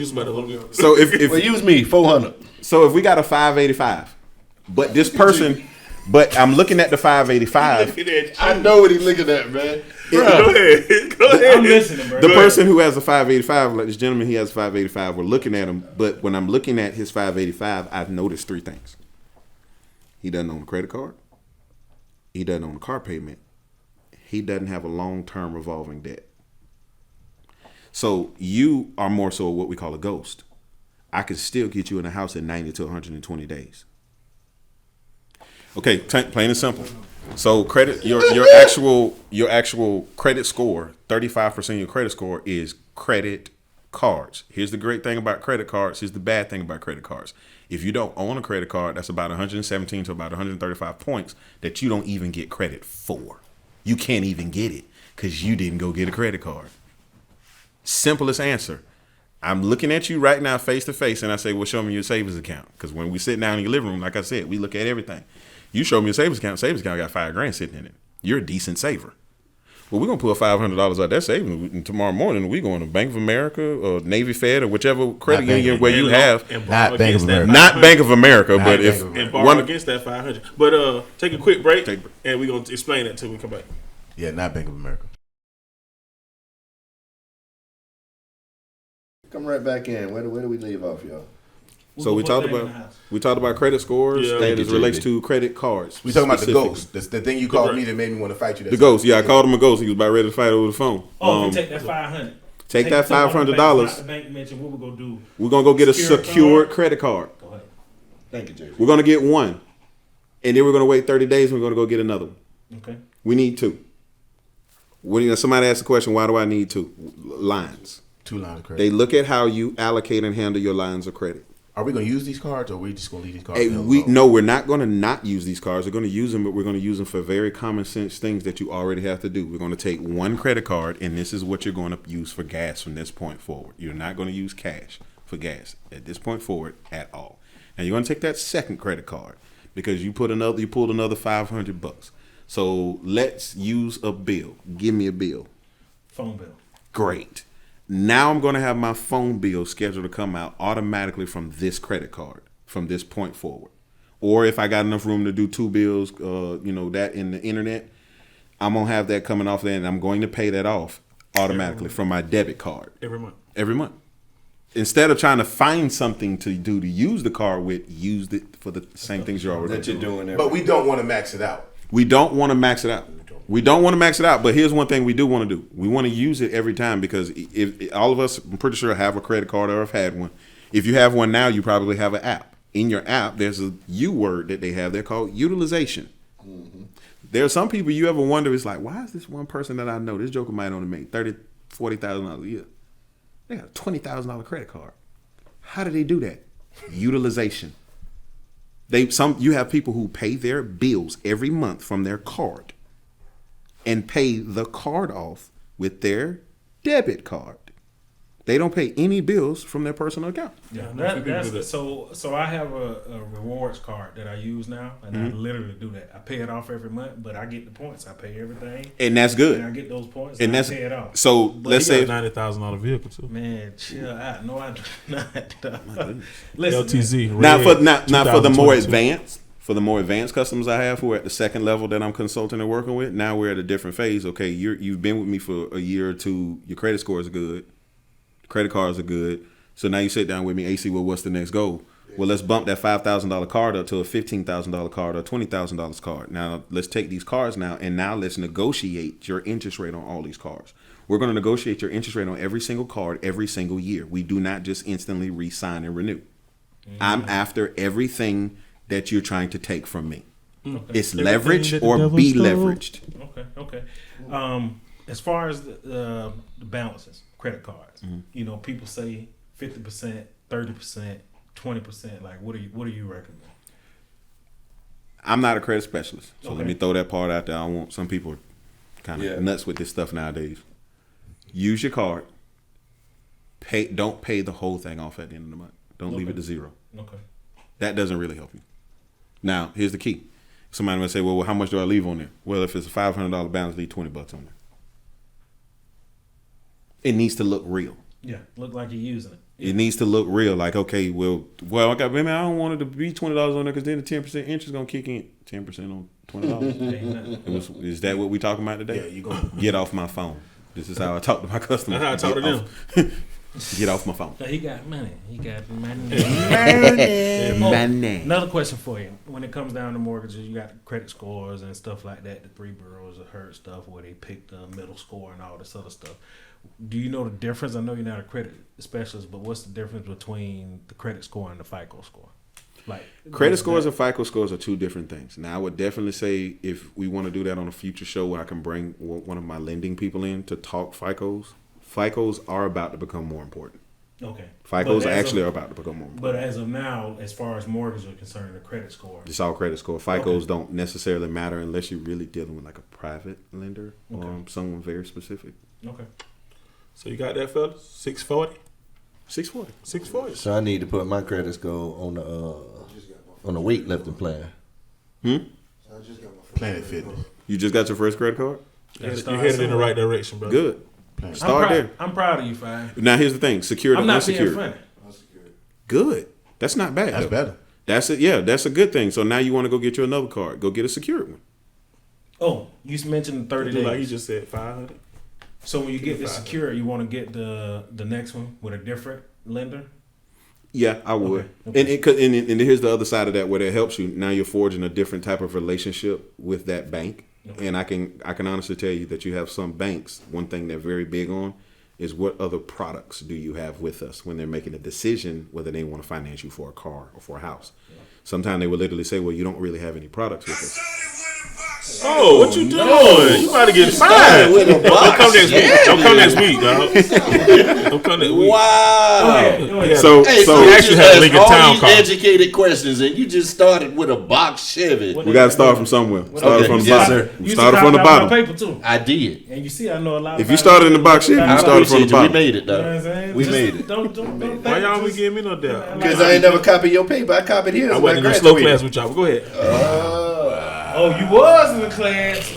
So if Well, use me 400. So if we got a 585, but this person, but I'm looking at the 585. I know what he's looking at, man. Go ahead. I'm listening, bro. The person who has a 585, like this gentleman, he has a 585. We're looking at him, but when I'm looking at his 585, I've noticed 3 things. He doesn't own a credit card. He doesn't own a car payment. He doesn't have a long-term revolving debt. So you are more so what we call a ghost. I can still get you in a house in 90 to 120 days. Okay, plain and simple. So credit your actual credit score, 35% of your credit score is credit cards. Here's the great thing about credit cards. Here's the bad thing about credit cards. If you don't own a credit card, that's about 117 to about 135 points that you don't even get credit for. You can't even get it because you didn't go get a credit card. Simplest answer. I'm looking at you right now face to face and I say, well, show me your savings account. Because when we sit down in your living room, like I said, we look at everything. You show me your savings account got $5,000 sitting in it. You're a decent saver. Well, we're going to pull $500 out that savings. And tomorrow morning, we're going to Bank of America or Navy Fed or whichever credit union where you have. Not Bank of America. Not Bank of America, but if and borrow against that 500. But take a quick break, and we're going to explain that till we come back. Yeah, not Bank of America. Come right back in. Where do we leave off, y'all? So we talked about credit scores and as relates to credit cards. We talking about the ghost. That's the thing you called me that made me want to fight you. The ghost. Yeah, I called him a ghost. He was about ready to fight over the phone. Oh, take that $500. Take that $500. The bank mentioned what we're gonna do. We're gonna go get a secured credit card. Go ahead. Thank you, Jay. We're gonna get one, and then we're gonna wait 30 days. And we're gonna go get another one. Okay. We need 2. Somebody asked the question, why do I need 2 lines? 2 lines of credit. They look at how you allocate and handle your lines of credit. Are we going to use these cards or are we just going to leave these cards? We're not going to not use these cards. We're going to use them, but we're going to use them for very common sense things that you already have to do. We're going to take one credit card, and this is what you're going to use for gas from this point forward. You're not going to use cash for gas at this point forward at all. Now you're going to take that second credit card because you pulled another $500. So let's use a bill. Give me a bill. Phone bill. Great. Now I'm going to have my phone bill scheduled to come out automatically from this credit card from this point forward. Or if I got enough room to do 2 bills, that in the internet, I'm going to have that coming off there and I'm going to pay that off automatically from my debit card. Every month. Instead of trying to find something to do to use the card with, use it for the same things you're already doing. But we don't want to max it out. We don't want to max it out. But here's one thing we do want to do. We want to use it every time because if all of us, I'm pretty sure, have a credit card or have had one. If you have one now, you probably have an app. in your app, there's a U word that they have there called utilization. Mm-hmm. There are some people you ever wonder, it's like, why is this one person that I know, this joker might only make $30,000, $40,000 a year. They got a $20,000 credit card. How do they do that? Utilization. You have people who pay their bills every month from their card and pay the card off with their debit card. They don't pay any bills from their personal account. Yeah, so I have a rewards card that I use now, and I literally do that. I pay it off every month, but I get the points. I pay everything, and that's good. And I get those points, and I pay it off. So but let's say $90,000 vehicle too. Man, chill out. No, I do not. Listen, LTZ. Now for the more advanced. For the more advanced customers I have who are at the second level that I'm consulting and working with, now we're at a different phase. Okay, you've been with me for a year or two. Your credit scores are good. Credit cards are good. So now you sit down with me, AC, well, what's the next goal? Well, let's bump that $5,000 card up to a $15,000 card or a $20,000 card. Now, let's take these cards now, and now let's negotiate your interest rate on all these cards. We're going to negotiate your interest rate on every single card every single year. We do not just instantly re-sign and renew. Mm-hmm. I'm after everything that you're trying to take from me. Okay. It's leverage or be leveraged. Okay. As far as the balances, credit cards, people say 50%, 30%, 20%. Like, what do you recommend? I'm not a credit specialist, so let me throw that part out there. I want some people are kind of nuts with this stuff nowadays. Use your card. Don't pay the whole thing off at the end of the month. Don't leave it to zero. Okay. That doesn't really help you. Now, here's the key. Somebody might say, well, how much do I leave on there? Well, if it's a $500 balance, leave $20 on there. It needs to look real. Yeah, look like you're using it. It needs to look real. Like, okay, I don't want it to be $20 on there because then the 10% interest is going to kick in. 10% on $20. Is that what we talking about today? Yeah, you going get off my phone. This is how I talk to my customers. That's how I talk to them. Get off my phone. So he got money. Money. Another question for you. When it comes down to mortgages, you got credit scores and stuff like that. The 3 bureaus have heard stuff where they pick the middle score and all this other stuff. Do you know the difference? I know you're not a credit specialist, but what's the difference between the credit score and the FICO score? Like, credit scores and FICO scores are two different things. Now, I would definitely say if we want to do that on a future show where I can bring one of my lending people in to talk FICOs. FICOs are about to become more important. Okay. FICOs are about to become more important. But as of now, as far as mortgages are concerned, the credit score. It's all credit score. FICOs don't necessarily matter unless you're really dealing with like a private lender or someone very specific. Okay. So you got that, fellas? 640? 640. 640. So I need to put my credit score on the weightlifting plan. Planet Fitness. You just got your first credit card? You're headed in the right direction, bro. Good. Start there. I'm proud of you, Fine. Now here's the thing: secured and unsecured. I'm not being funny. Good. That's not bad. That's better. That's it. Yeah, that's a good thing. So now you want to go get you another card. Go get a secured one. Oh, you mentioned 30 days. Like you just said, 500. So when you get the secured, you want to get the next one with a different lender? Yeah, I would. Okay. And here's the other side of that where that helps you. Now you're forging a different type of relationship with that bank. Okay. And I can honestly tell you that you have some banks, one thing they're very big on is what other products do you have with us when they're making a decision whether they want to finance you for a car or for a house. Yeah. Sometimes they will literally say, well, you don't really have any products with us. Oh, what you doing? No. You about to get fined. Don't come next week. Don't come next week, dog. Don't come next week. Wow. So you actually have Lincoln Town car. Educated questions, and you just started with a box Chevy. We got to start from somewhere. Started from the bottom. You started from the bottom. Paper too. I did. And you see, I know a lot. If you started in the box Chevy, you started from the bottom. We made it, though. You know what I'm saying? We made it. Don't why y'all be giving me no doubt? Because I ain't never copied your paper. I copied his. I wasn't in a slow class with y'all. Go ahead. Oh, you was in the class.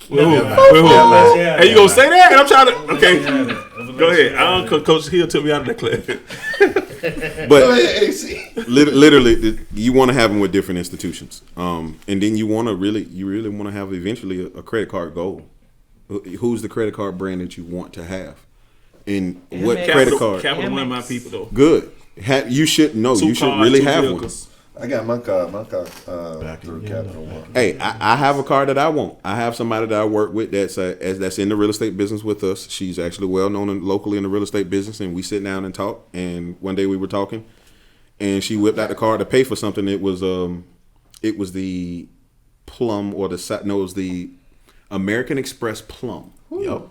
Hey, you gonna say that? And I'm trying to. Okay, go ahead. Coach Hill took me out of that class. But literally, you want to have them with different institutions, and then you really want to have eventually a credit card goal. Who's the credit card brand that you want to have, and what credit card? Capital One, my people though. Good. You should know. You should really have one. I got my card through Capital One. Hey, I have a card that I want. I have somebody that I work with that's in the real estate business with us. She's actually well known locally in the real estate business, and we sit down and talk. And one day we were talking, and she whipped out the card to pay for something. It was the Plum or it was the American Express Plum. Yep.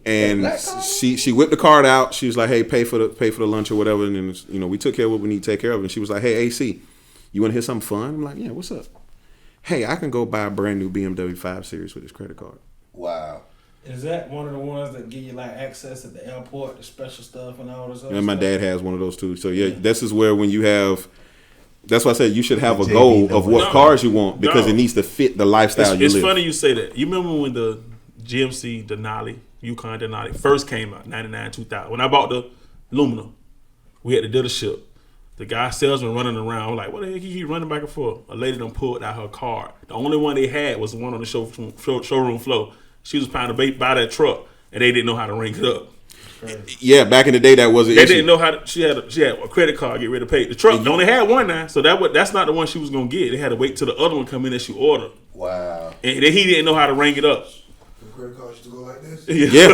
And she whipped the card out. She was like, "Hey, pay for the lunch or whatever." And then we took care of what we need to take care of. And she was like, "Hey, AC, you want to hear something fun?" I'm like, "Yeah, what's up?" "Hey, I can go buy a brand new BMW 5 Series with this credit card." Wow. Is that one of the ones that give you like access at the airport, the special stuff and all this other And my stuff? dad has one of those too. So yeah, this is where when you have. That's why I said you should have a goal of what cars you want because it needs to fit the lifestyle you live. It's funny you say that. You remember when the GMC Denali, Yukon Denali first came out, 99, 2000. When I bought the Lumina, we had the dealership. The guy salesman running around. I'm like, what the heck he keep running back and forth? A lady done pulled out her card. The only one they had was the one on the showroom floor. She was trying to buy that truck, and they didn't know how to ring it up. Yeah, back in the day, that wasn't. They didn't know how to. She had a credit card, get ready to pay. The truck they only had one now, so that's not the one she was gonna get. They had to wait till the other one come in that she ordered. Wow. And then he didn't know how to ring it up. Credit cards used to go like this. Yeah,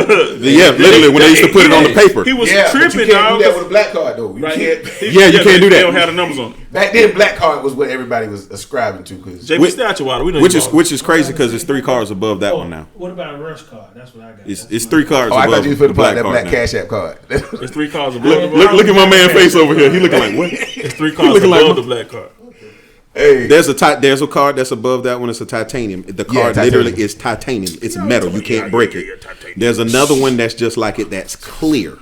literally when they used to put it on the paper. He was But tripping. you can't do that with a black card though. You Right. can't. You can't do that. They don't have the numbers on it. Back then, black card was what everybody was ascribing to. Cause JB Statuwater, we know Which you is crazy because it's 3 cars above that one now. What about a rush card? That's what I got. It's 3 cars oh, I above thought you was for the black that card black now. Cash App card. It's 3 cars above. Look at my man's face over here. He looking like what? It's 3 cars above the black card. Hey, There's a card that's above that one. It's a titanium. The card titanium. literally is titanium. It's metal. You can't break it. There's another one that's just like it. That's clear.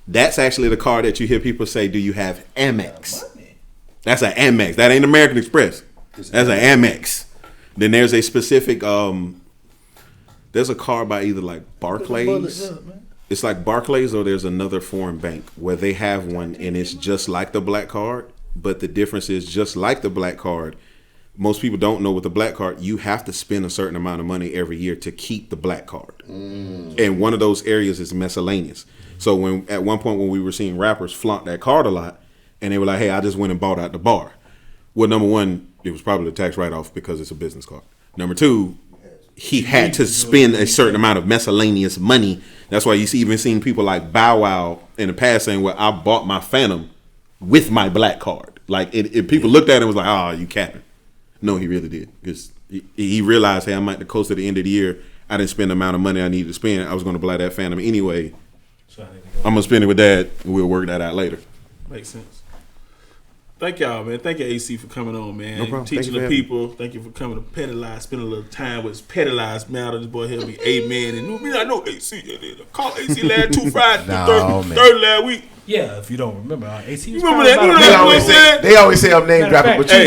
That's actually the card that you hear people say, "Do you have Amex?" That's an Amex. That ain't American Express. That's an Amex. Then there's a specific. There's a card by either like Barclays. It's like Barclays or there's another foreign bank where they have one and it's just like the black card. But the difference is just like the black card, most people don't know with the black card, you have to spend a certain amount of money every year to keep the black card. And one of those areas is miscellaneous. So when at one point when we were seeing rappers flaunt that card a lot and they were like, hey, I just went and bought out the bar. Well, number one, it was probably a tax write-off because it's a business card. Number two, he had to spend a certain amount of miscellaneous money. That's why you even seen people like Bow Wow in the past saying, well, I bought my Phantom with my black card. Like if people looked at it and was like, oh, you capping. No, he really did. Because he realized, hey, I'm at the close to the end of the year. I didn't spend the amount of money I needed to spend. I was going to buy that Phantom anyway. I'm going to spend it with Dad. We'll work that out later. Makes sense. Thank y'all, man. Thank you, AC, for coming on, man. No problem. Teaching Thank you the for people. Thank you for coming to Petty Lives, spending a little time with Petty Lives Matter. This boy here be amen. And I know AC. Call AC last 2 Fridays, third last week. Yeah, if you don't remember, AC was Remember that? They always say I'm name dropping, but you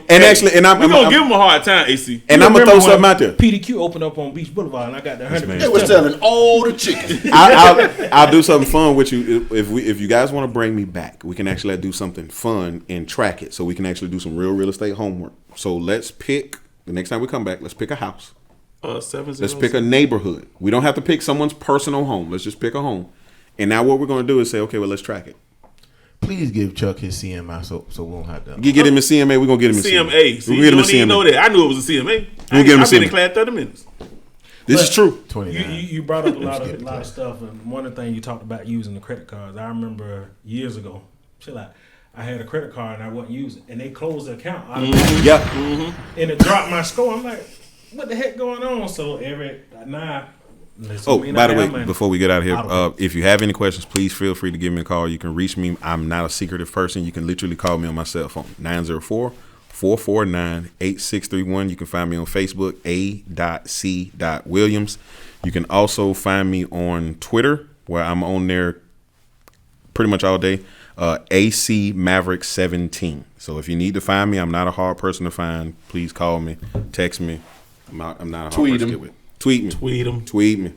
And I'm We're going to give him a hard time, AC. And I'm going to throw something out there. PDQ opened up on Beach Boulevard, and I got the 100%. They was selling all the chicken. I'll do something fun with you if you guys want to bring me back. We can actually do something fun and track it, so we can actually do some real estate homework. So let's pick the next time we come back. Let's pick a house. 7 Let's pick a neighborhood. We don't have to pick someone's personal home. Let's just pick a home. And now what we're going to do is say, okay, well, let's track it. Please give Chuck his CMI so we won't have to. You get him in CMA, we're going to get him in CMA. See, we'll you don't even know that. I knew it was a CMA. We'll get him in I've been in CMA. class 30 minutes. This is true. 29. You brought up a lot of stuff, and one of the things you talked about using the credit cards. I remember years ago, I had a credit card and I wasn't using it, and they closed the account automatically. Yep. And it dropped my score. I'm like, what the heck going on? So By the way, before we get out of here, if you have any questions, please feel free to give me a call. You can reach me. I'm not a secretive person. You can literally call me on my cell phone, 904-449-8631. You can find me on Facebook, A.C Williams. You can also find me on Twitter, where I'm on there pretty much all day, AC Maverick 17. So if you need to find me, I'm not a hard person to find. Please call me, text me. I'm not a hard person to get with. Tweet me. Tweet me.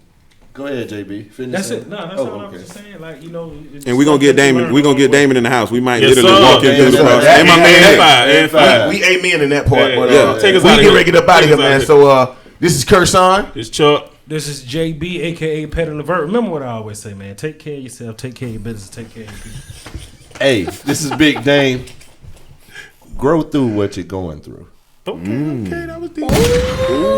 Go ahead, JB. Finish That's it. No, that's all I okay. was just saying. Like, And we're gonna get Damon. We're gonna get Damon in the house. We might literally sir. walk in through the process. Yeah, And my man. Five. We amen in that part. But, Take us we out of get here. ready to get up out of here, man. So this is Kerson. It's Chuck. This is JB, aka Petty Levert. Remember what I always say, man. Take care of yourself. Take care of your business. Take care of your people. Hey, this is Big Dame. Grow through what you're going through. Okay, that was deep.